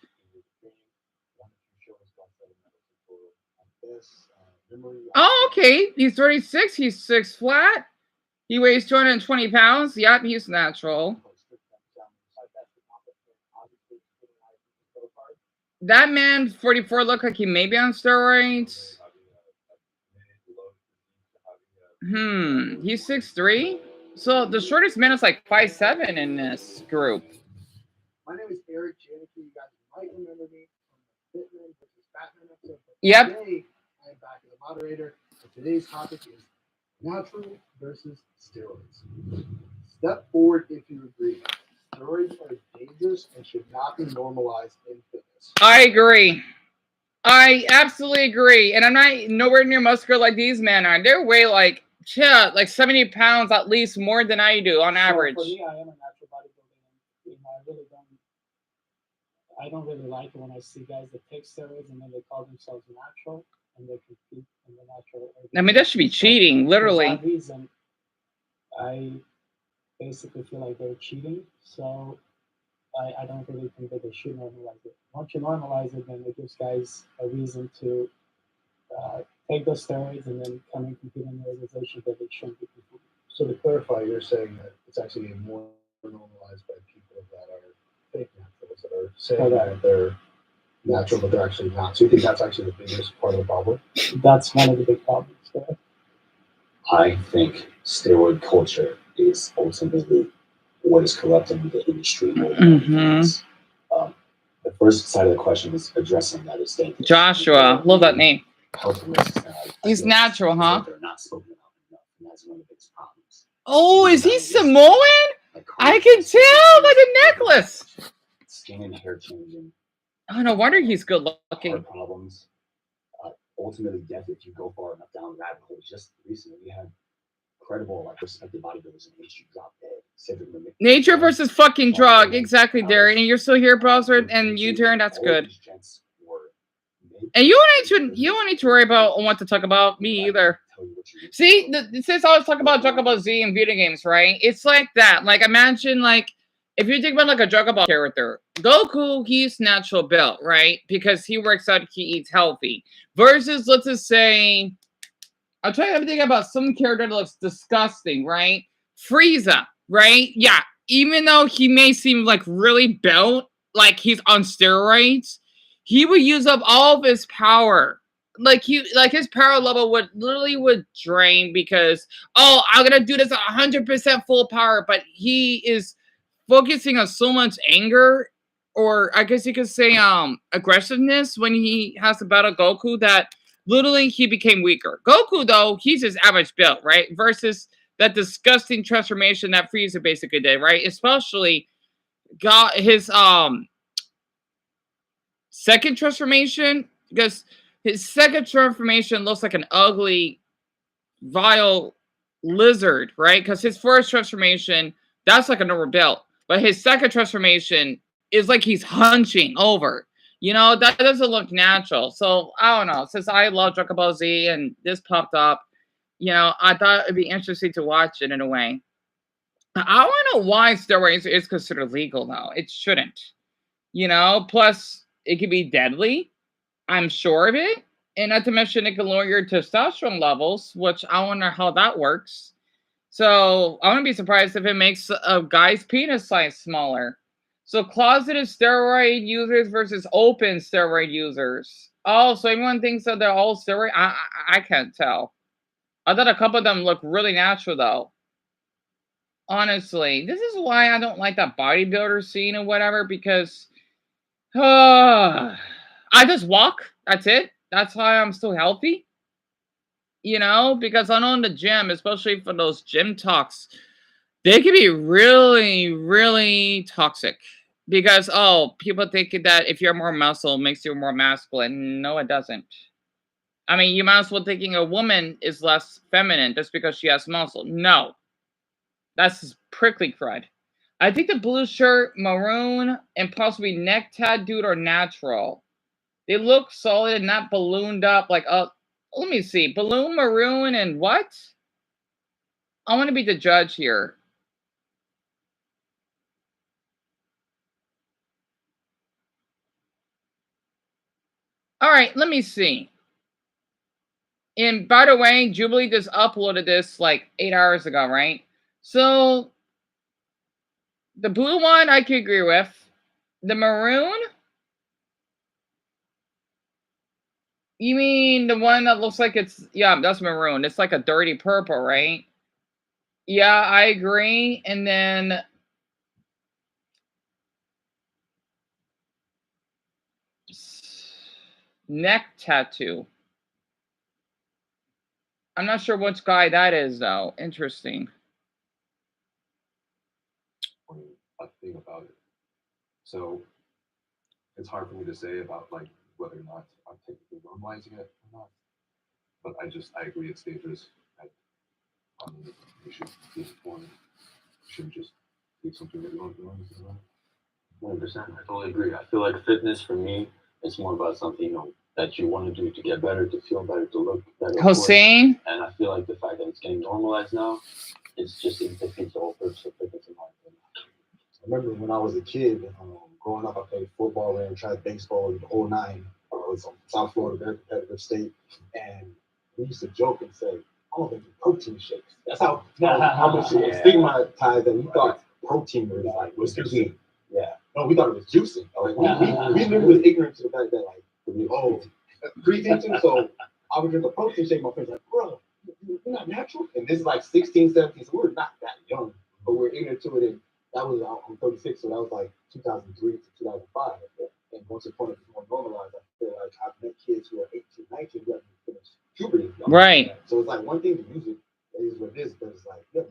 Oh, okay. He's 36. He's 6 flat. He weighs 220 pounds. Yep, he's natural. That man, 44, look like he may be on steroids. He's 6'3". So the shortest man is like 5'7" in this group. My name is Eric Janicki. You guys might remember me from the Fitman versus Batman episode. Yep. Today, I am back as a moderator. And today's topic is natural versus steroids. Step forward if you agree. Steroids are dangerous and should not be normalized in fitness. I agree. I absolutely agree. And I'm not nowhere near muscular like these men are. They're way like 70 pounds at least more than I do on average. For me, I am a natural bodybuilder. I don't really like it when I see guys that take steroids and then they call themselves natural and they compete in the natural. I mean, that should be cheating, literally. For that reason, I basically feel like they're cheating. So I don't really think that they should normalize it. Once you normalize it, then it gives guys a reason to take those steroids and then come and compete in the organization that they shouldn't be competing. So to clarify, you're saying that it's actually more normalized by people that are fake naturals, that are saying that they're natural, but they're actually not. So you think that's actually the biggest part of the problem? That's one of the big problems there. I think steroid culture is ultimately what is corrupting the industry more than anything else. The first side of the question is addressing that is dangerous. Joshua, love that name. Health risks. He's natural, huh? They're not spoken about enough, and that's one of the biggest problems. Oh, is he Samoan? I can tell by the necklace. Skin and hair changing. Oh, no wonder he's good looking. Heart problems. Ultimately, death if you go far enough down the rabbit hole. Just recently, we had credible, respected bodybuilders in the industry drop dead. Nature versus fucking drug. Exactly, Darren. And you're still here, Browser, and U-turn. That's good. And you don't need to worry about what to talk about. Me either. See, since I was talking about Dragon Ball Z and video games, right? It's like that. Like, imagine, like, if you think about, like, a Dragon Ball character, Goku, he's natural built, right? Because he works out, he eats healthy. Versus, let's just say, I'm trying to think about some character that looks disgusting, right? Frieza, right? Yeah, even though he may seem like really built, like he's on steroids, he would use up all of his power. Like his power level would drain because I'm gonna do this 100% full power, but he is focusing on so much anger, or I guess you could say aggressiveness when he has to battle Goku that literally he became weaker. Goku though, he's his average build, right? Versus that disgusting transformation that Frieza basically did, right? Especially got his second transformation, because his second transformation looks like an ugly, vile lizard, right? Because his first transformation, that's like a normal build. But his second transformation is like he's hunching over. You know, that doesn't look natural. So, I don't know. Since I love Dragon Ball Z and this popped up, you know, I thought it'd be interesting to watch it in a way. I want to know why steroids is considered legal, though. It shouldn't. You know, plus it could be deadly. I'm sure of it. And not to mention it can lower your testosterone levels, which I wonder how that works. So I wouldn't be surprised if it makes a guy's penis size smaller. So closeted steroid users versus open steroid users. Oh, so everyone thinks that they're all steroid? I can't tell. I thought a couple of them look really natural, though. Honestly, this is why I don't like that bodybuilder scene or whatever, because I just walk. That's it. That's why I'm still healthy. You know, because I know in the gym, especially for those gym talks, they can be really, really toxic. Because, people think that if you're more muscle, it makes you more masculine. No, it doesn't. I mean, you might as well thinking a woman is less feminine just because she has muscle. No. That's prickly crud. I think the blue shirt, maroon, and possibly neck tattooed are natural. They look solid and not ballooned up like, let me see. Balloon, maroon, and what? I want to be the judge here. All right, let me see. And by the way, Jubilee just uploaded this like 8 hours ago, right? So the blue one I can agree with. The maroon? You mean the one that looks like it's, yeah, that's maroon. It's like a dirty purple, right? Yeah, I agree. And then neck tattoo. I'm not sure which guy that is, though. Interesting. A thing about it. So it's hard for me to say about like whether or not I'm technically normalizing it or not. But I agree it's dangerous. You should be informed. You shouldn't just do something that you don't do. 100%. I totally agree. I feel like fitness for me is more about something that you want to do to get better, to feel better, to look better. Hossein? And I feel like the fact that it's getting normalized now, it defeats the whole purpose of fitness in my opinion. I remember when I was a kid, growing up, I played football and tried baseball the whole nine. I was on South Florida, very competitive state, and we used to joke and say, "I'm gonna make protein shakes." That's how much it was stigmatized, and we thought protein was the key. Yeah, no, we thought it was juicing. Like we literally was ignorant to the fact that pre-teaching. So I would drink a protein shake. My friends like, "Bro, you're not natural." And this is like 16, 17, so we were not that young, but we're ignorant to it. And that was, I'm 36, so that was like 2003 to 2005. And once upon it was more normalized, I feel like I've met kids who are 18, 19 who haven't finished puberty. Right. So it's like one thing to use it, it is what it is, but it's like, yeah,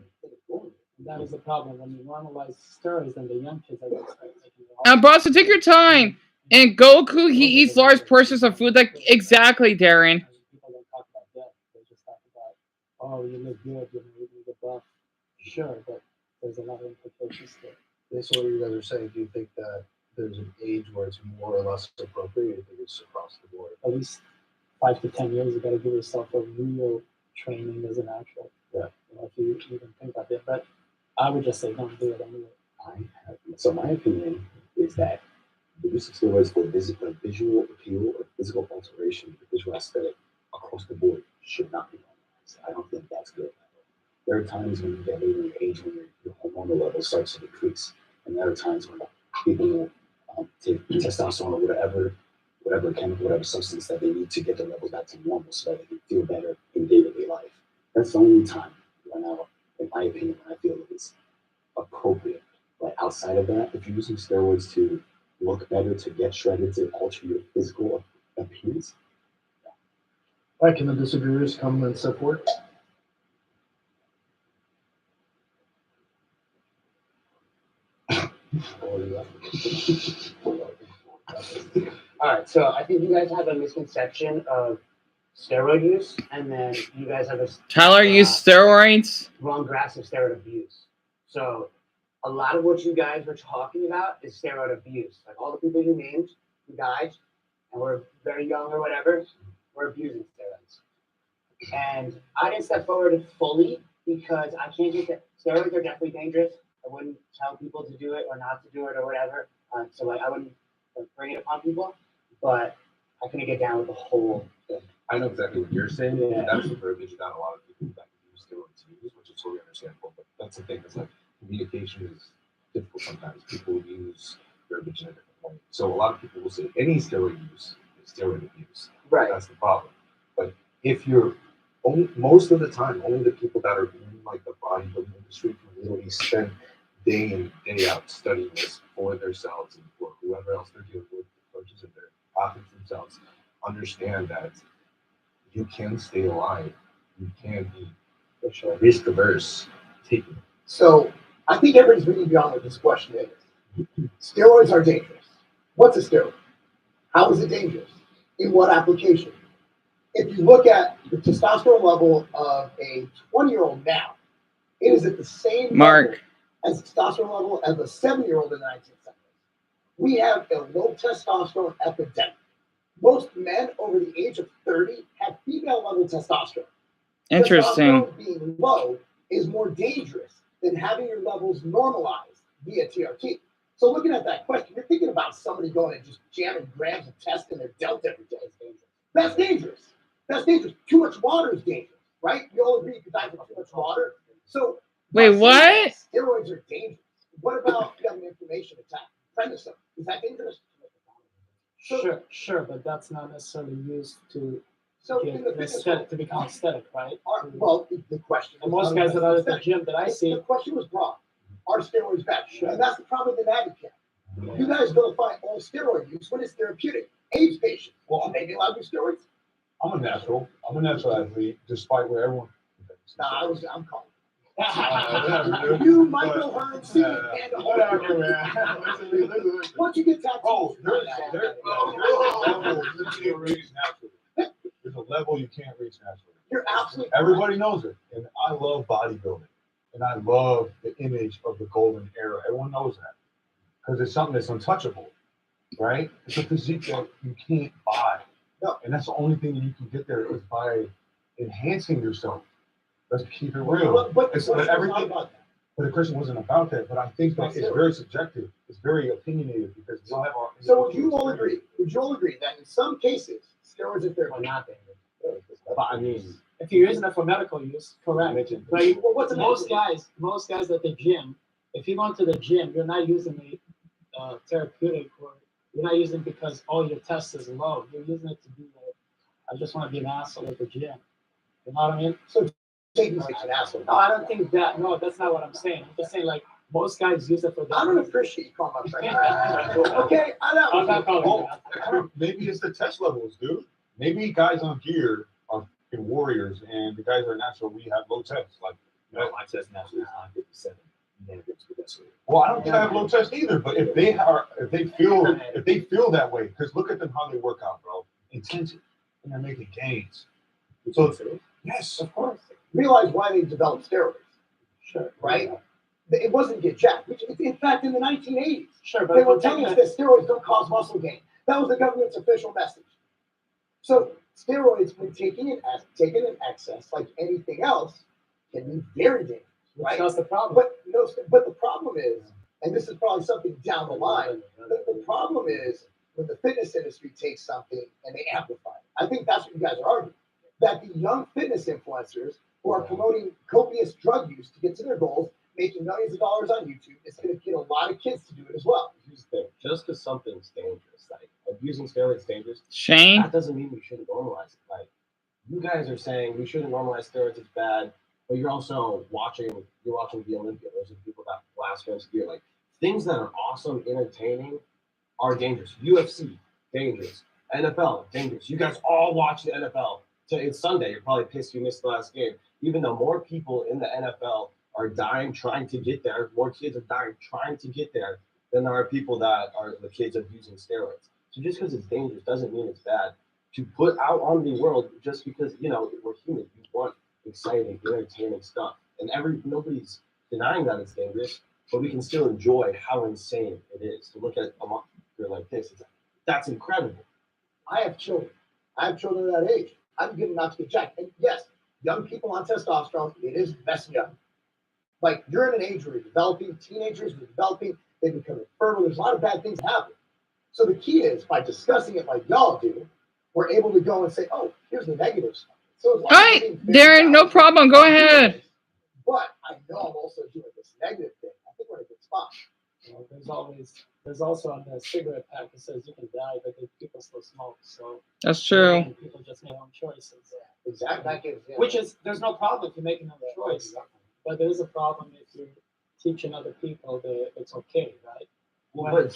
that is the problem. When you normalize steroids, then the young kids are going to start taking it. Now, boss, so take your time. And Goku, he eats large portions of food. Like, exactly, Darren. People don't talk about that. They just talk about, oh, you look good, you need the buff. Sure, but there's a lot of implications there. That's what you guys are saying. Do you think that there's an age where it's more or less appropriate? Or do you think it's across the board? At least 5 to 10 years, you got to give yourself a real training as an actual. Yeah. If you even think about it. But I would just say don't do it anyway. So my opinion is that the use of steroids for visual appeal or physical alteration, the visual aesthetic across the board should not be normalized. I don't think that's good. There are times when you get later in age when your hormonal level starts to decrease, and there are times when people take testosterone or whatever chemical, whatever substance that they need to get their levels back to normal so that they can feel better in day-to-day life. That's the only time right now, in my opinion, when I feel it is appropriate. But outside of that, if you're using steroids to look better, to get shredded, to alter your physical appearance. All right, can the disagreeers come and support? All right, so I think you guys have a misconception of steroid use, and then you guys have a Tyler used steroids. wrong grasp of steroid abuse. So a lot of what you guys were talking about is steroid abuse. Like all the people you named who died and were very young or whatever were abusing steroids. And I didn't step forward fully because I can't just say steroids are definitely dangerous. I wouldn't tell people to do it or not to do it or whatever. So like I wouldn't bring it upon people, but I couldn't get down with the whole thing. I know exactly what you're saying. Yeah. That's the verbiage that a lot of people that use steroids use, which is totally understandable. But that's the thing, is like communication is difficult sometimes. People use verbiage in a different way. So a lot of people will say any steroid use is steroid abuse. Right. That's the problem. But if you're most of the time, only the people that are in like the bodybuilding industry can literally spend day in, day out studying this for themselves and for whoever else they're dealing with, the coaches and their athletes themselves, understand that you can stay alive, you can be risk averse taking it. So I think everybody's really beyond what this question is. Steroids are dangerous. What's a steroid? How is it dangerous? In what application? If you look at the testosterone level of a 20-year-old now, it is at the same level as the testosterone level as a 7-year-old in the 1970s. We have a low testosterone epidemic. Most men over the age of 30 have female level testosterone. Interesting. Testosterone being low is more dangerous than having your levels normalized via TRT. So looking at that question, you're thinking about somebody going and just jamming grams of test in their delta every day. That's dangerous. That's dangerous. Too much water is dangerous, right? You all agree you could die from too much water. So Wait, what? steroids are dangerous. What about you have an inflammation attack? Prednisone, is that dangerous? Sure, but that's not necessarily used to So get in the fitness aesthetic, to become aesthetic, right? Well, the question. And most guys that are at the gym that I see, the question was broad. Are steroids bad? And that's the problem with the natty camp. You guys don't find all steroid use when it's therapeutic. AIDS patients, well, maybe allowed to do steroids. I'm a natural athlete, despite what everyone thinks. I'm calling. You, Michael Hearn, and whatever, man. Once you get tattoos, there's a level you can't reach naturally. You're absolutely Everybody knows it, and I love bodybuilding, and I love the image of the golden era. Everyone knows that because it's something that's untouchable, right? It's a physique that you can't buy, and that's the only thing that you can get there is by enhancing yourself. Let's keep it real. But everything. But the question wasn't about that. But I think that it's very subjective. It's very opinionated because we all have our. So would you all agree? Would you all agree that in some cases steroids are therapeutic? Not dangerous. I mean, if you're using it for medical use, correct. But well, what's most guys at the gym, if you go into the gym, you're not using the therapeutic, or you're not using it because your test is low. You're using it to be like, I just want to be an asshole at the gym. You know what I mean? So taking like an asshole. No, I don't think that. No, that's not what I'm saying. I'm just saying like most guys use it for. I don't appreciate you calling my friend. Okay, I'm not calling you. Maybe it's the test levels, dude. Maybe guys on gear are warriors, and the guys that are natural, we have low tests. Like, my test naturally is 957. Well, I don't think I have low test either. But if they feel that way, because look at them how they work out, bro. Intensive, and they're making gains. So yes, of course. Realize why they developed steroids. Sure. Right? It wasn't get jacked. In fact, in the 1980s, but they were telling us that steroids don't cause muscle gain. That was the government's official message. So steroids, when taken in excess, like anything else, can be very dangerous. Right? That's the problem. But the problem is, and this is probably something down the line, the problem is when the fitness industry takes something and they amplify it. I think that's what you guys are arguing. That the young fitness influencers who are promoting copious drug use to get to their goals, making millions of dollars on YouTube. It's going to get a lot of kids to do it as well. Here's the thing: just because something's dangerous, like abusing steroids is dangerous, Shane? that doesn't mean we shouldn't normalize it. Like you guys are saying we shouldn't normalize steroids; it's bad. But you're also watching the Olympia. Those are the people that blasphemous gear. Like things that are awesome, entertaining, are dangerous. UFC, dangerous. NFL, dangerous. You guys all watch the NFL. So it's Sunday. You're probably pissed you missed the last game. Even though more people in the NFL are dying trying to get there, more kids are dying trying to get there than there are people that are the kids of using steroids. So just because it's dangerous doesn't mean it's bad. To put out on the world just because, you know, we're human. We want exciting, entertaining stuff. And nobody's denying that it's dangerous, but we can still enjoy how insane it is. To look at a monster like this, that's incredible. I have children. I have children at that age. I'm getting not to get jacked. And yes, young people on testosterone, it is messing up. Like you're in an age where you're developing, teenagers are developing, they become infertile. There's a lot of bad things happen. So the key is by discussing it like y'all do, we're able to go and say, oh, here's the negatives. So All right, Darren, no problem. Go ahead. But I know I'm also doing this negative thing. I think we're in a good spot. You know, there's also on the cigarette pack that says you can die, but people still smoke. So that's true. People just make their own choices. Exactly. Which is there's no problem if you're making another choice, but there is a problem if you're teaching other people that it's okay, right? When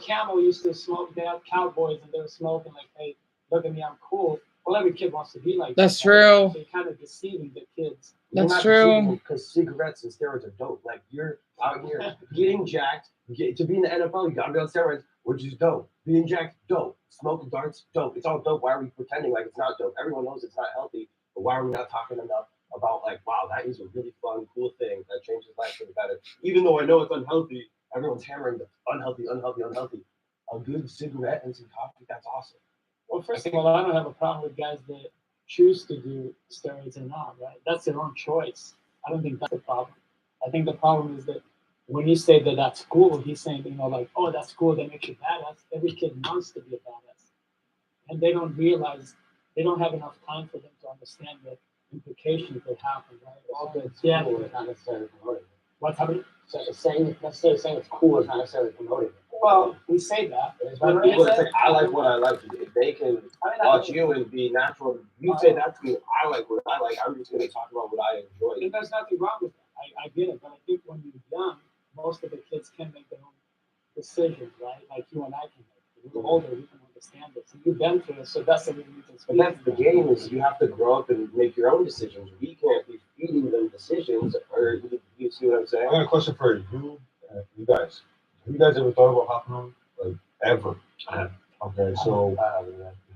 Camel used to smoke, they had cowboys and they were smoking like, hey, look at me, I'm cool. Well, every kid wants to be like that's that. True. So you're kind of deceiving the kids. That's true. Because cigarettes and steroids are dope. Like you're out here getting jacked. To be in the NFL, you gotta be on steroids, which is dope. Being jacked, dope. Smoking darts, dope. It's all dope. Why are we pretending like it's not dope? Everyone knows it's not healthy, but why are we not talking enough about like, wow, that is a really fun, cool thing that changes life for the better. Even though I know it's unhealthy, everyone's hammering the unhealthy. A good cigarette and some coffee, that's awesome. Well, first of all, I don't have a problem with guys that choose to do steroids or not, right? That's their own choice. I don't think that's the problem. I think the problem is that when you say that that's cool, he's saying, you know, like, oh, that's cool, that makes you badass. Every kid wants to be a badass. And they don't realize, they don't have enough time for them to understand the implications that happen, right? All good Yeah. cool is not necessarily promoting. What's happening? So saying it's cool is not necessarily promoting. Well, we say that. But it's like, I like what I like. If they can watch you and be natural, you say that to me. I like what I like. I'm just going to talk about what I enjoy. And there's nothing wrong with that. I get it. But I think when you're young, most of the kids can make their own decisions, right? Like you and I can make. When we're older, we can understand this. And you've been through it, so that's the reason. But that's the game, is you have to grow up and make your own decisions. We can't be feeding them decisions. Or you see what I'm saying? I got a question for you, you guys. Have you guys ever thought about hopping on? Like, ever? Okay, so you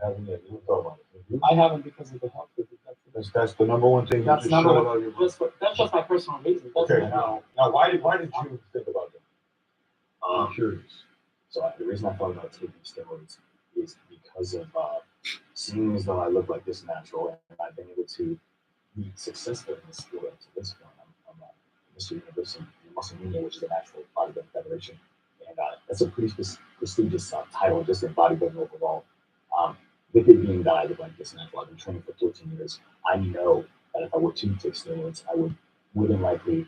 haven't yet. You thought about it. I haven't because of the health reasons. That's the number one thing. That's you number shut one. out your mind. That's just my personal reason. Okay, now why did you think about that? I'm curious. So the reason I thought about taking steroids is because of seeing as though I look like this natural and I've been able to be successful in this sport up to this point. I'm Mr. Universe in Muscle Media, which is a natural bodybuilding federation. And that's a pretty prestigious title just in bodybuilding overall. With it being that I look like this natural, I've been training for 14 years. I know that if I were to take steroids, I would more than likely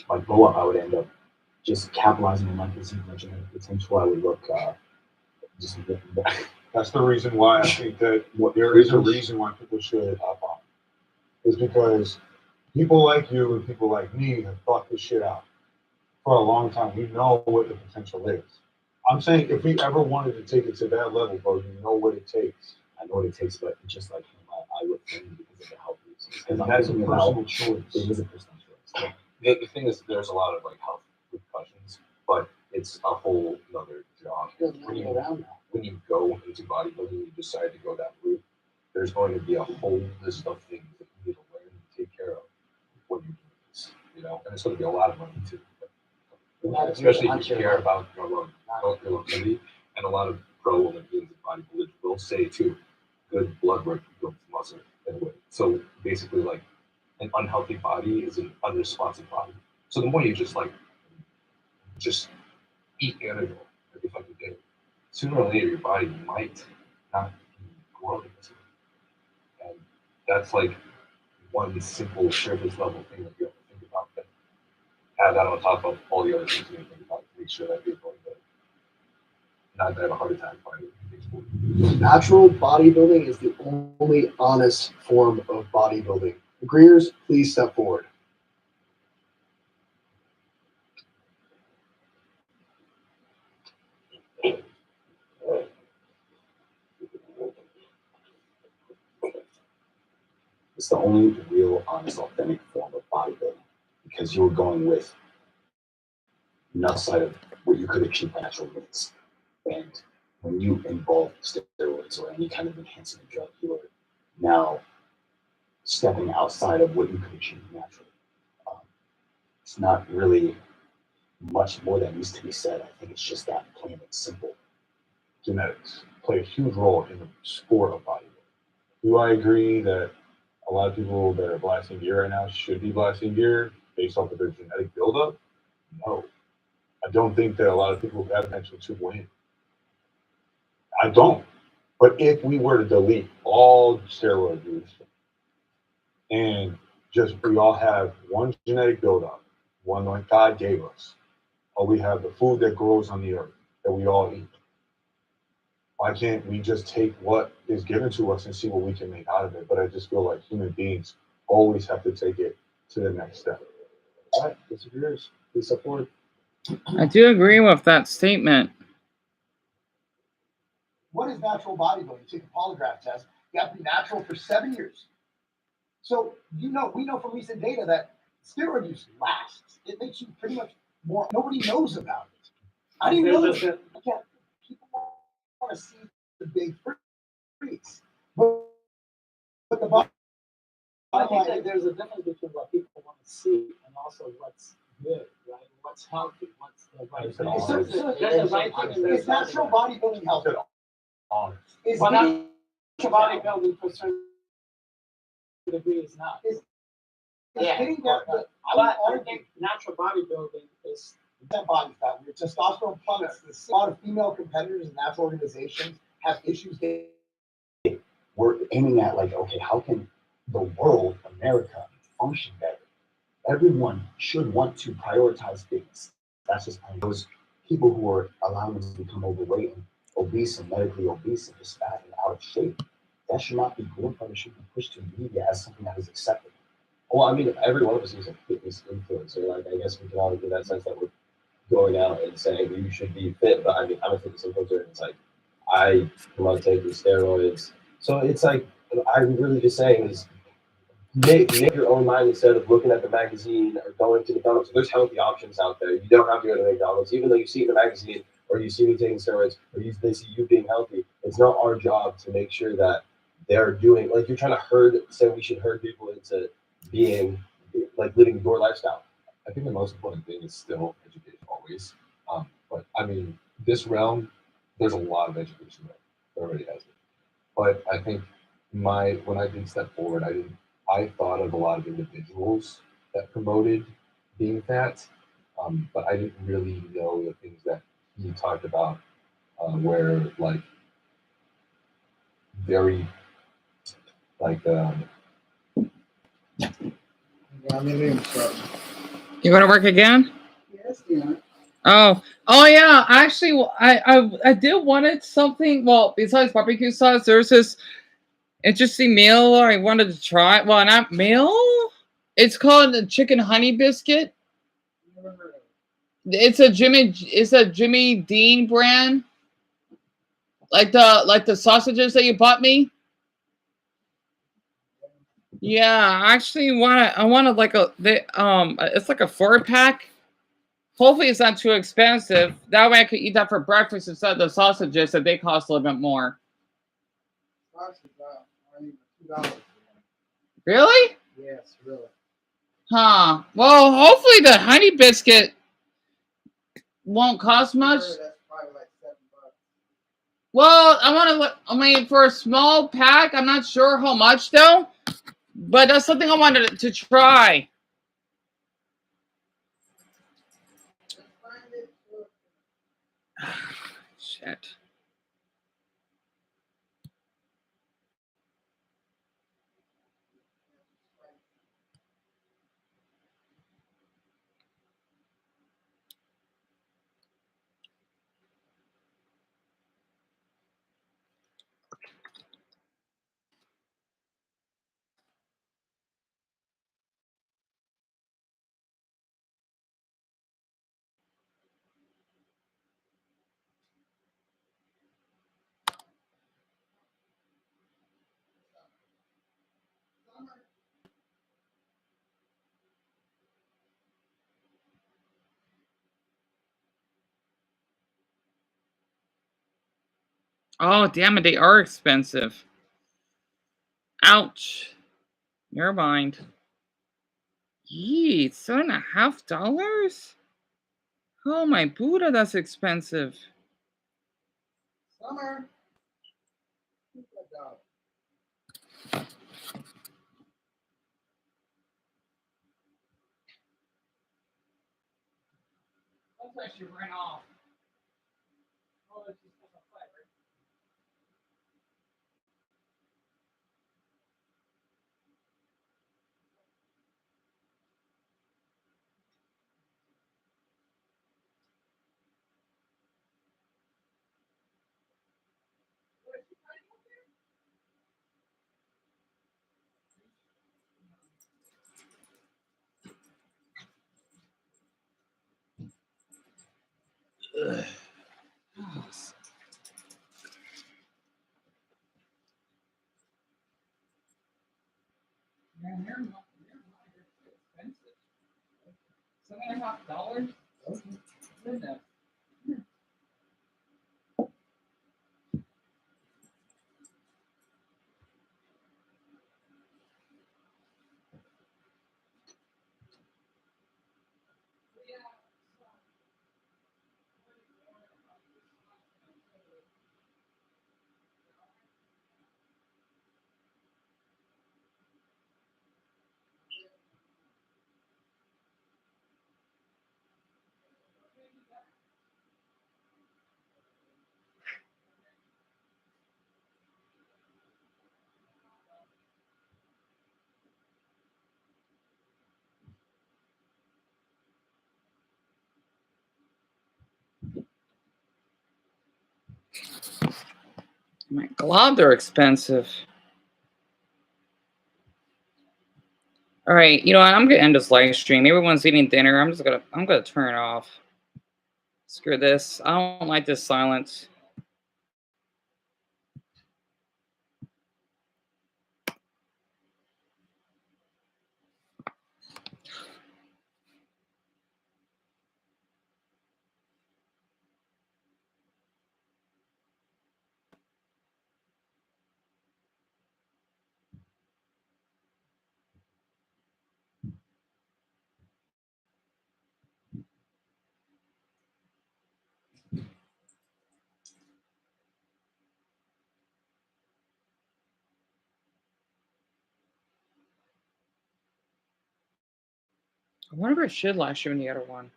like blow up. I would end up just capitalizing on my physique, my genetic potential. I would look just. That's the reason why I think that there is a reason why people should hop on. Is because people like you and people like me have thought this shit out for a long time. We know what the potential is. I'm saying if we ever wanted to take it to that level, bro, you know what it takes. I know what it takes, but just like him, I would train because of the health reasons. And that's a personal choice. It is a personal choice. The thing is, there's a lot of like health repercussions, but it's a whole other job. When you go into bodybuilding, you decide to go that route, there's going to be a whole list of things that you need to learn and take care of when you're doing this, you know, and it's going to be a lot of money too. Especially if you care about your longevity, and a lot of pro Olympians and bodybuilders will say too, good blood work builds muscle in a way. So basically, like an unhealthy body is an unresponsive body. So the more you just eat animal every fucking day, sooner or later your body might not be growing. And that's like one simple surface level thing that you have to think about. But have that on top of all the other things you think about to make sure that you're going to not have a heart attack fighting. Natural bodybuilding is the only honest form of bodybuilding. Agreeers, please step forward. It's the only real, honest, authentic form of bodybuilding because you're going with enough side of what you could achieve by natural means. And when you involve steroids or any kind of enhancing drug, you are now stepping outside of what you could achieve naturally. It's not really much more that needs to be said. I think it's just that plain and simple. Genetics play a huge role in the sport of bodybuilding. Do I agree that a lot of people that are blasting gear right now should be blasting gear based off of their genetic buildup? No. I don't think that a lot of people have potential to win. I don't. But if we were to delete all steroid use and just we all have one genetic buildup, one like God gave us, or we have the food that grows on the earth that we all eat, why can't we just take what is given to us and see what we can make out of it? But I just feel like human beings always have to take it to the next step. All right, disagrees. Please support. I do agree with that statement. What is natural bodybuilding? You take a polygraph test. You have to be natural for 7 years. So we know from recent data that steroid use lasts. It makes you pretty much more. Nobody knows about it. I didn't know that. People want to see the big freaks, but the bottom I think that there's a difference between what people want to see and also what's good, right? What's healthy, what's the right thing. There's the right thing and there's Is natural bodybuilding healthy? Is well, natural bodybuilding for certain degree is not. Yeah, I think natural bodybuilding is that body fat. Your testosterone plummets. A lot of female competitors in natural organizations have issues. We're aiming at like, okay, how can the world, America, function better? Everyone should want to prioritize things. That's just those people who are allowing them to become overweight and obese and medically obese and just fat and out of shape. That should not be glorified. It should be pushed to media as something that is acceptable. Well, I mean, every one of us is a fitness influencer. Like, I guess we can all get that sense that we're going out and saying you should be fit. But I mean, I'm a fitness influencer, and it's like I love taking steroids. So it's like I'm really just saying is make your own mind instead of looking at the magazine or going to McDonald's. There's healthy options out there. You don't have to go to McDonald's, even though you see it in the magazine or you see me taking steroids or they see you being healthy. It's not our job to make sure that they're doing like you're trying to say we should herd people into being like living your lifestyle. I think the most important thing is still education always. But I mean, this realm, there's a lot of education that already has it. But I think when I did step forward, I thought of a lot of individuals that promoted being fat, but I didn't really know the things that he talked about, where like very like You going to work again? Yes, yeah. Oh yeah. Actually, I did wanted something. Well, besides barbecue sauce, there's this interesting meal I wanted to try. Well, not meal. It's called the chicken honey biscuit. It's a Jimmy Dean brand. Like the sausages that you bought me. Yeah, I actually wanted like it's like a 4-pack. Hopefully it's not too expensive. That way I could eat that for breakfast instead of the sausages that they cost a little bit more. $2. Really? Yes, really. Huh. Well, hopefully the honey biscuit won't cost much. That's probably like $7. Well, I mean, for a small pack, I'm not sure how much though. But that's something I wanted to try. Shit. Oh, damn it. They are expensive. Ouch. Never mind. Yee, $7.50? Oh, my Buddha, that's expensive. Summer. Sometimes you run off. Oh, it's just a flavor. Ugh. Man, they're not expensive. $7.50? Goodness. My God, they're expensive. All right, you know what? I'm gonna end this live stream. Everyone's eating dinner. I'm gonna turn it off. Screw this. I don't like this silence. I wonder if I should live stream the other one.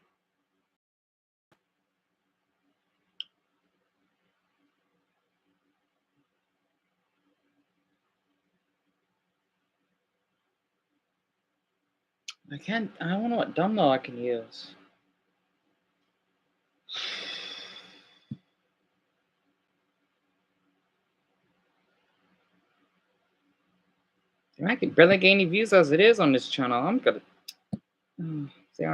I can't. I don't know what thumbnail I can use. I can barely gain any views as it is on this channel. I'm gonna. See,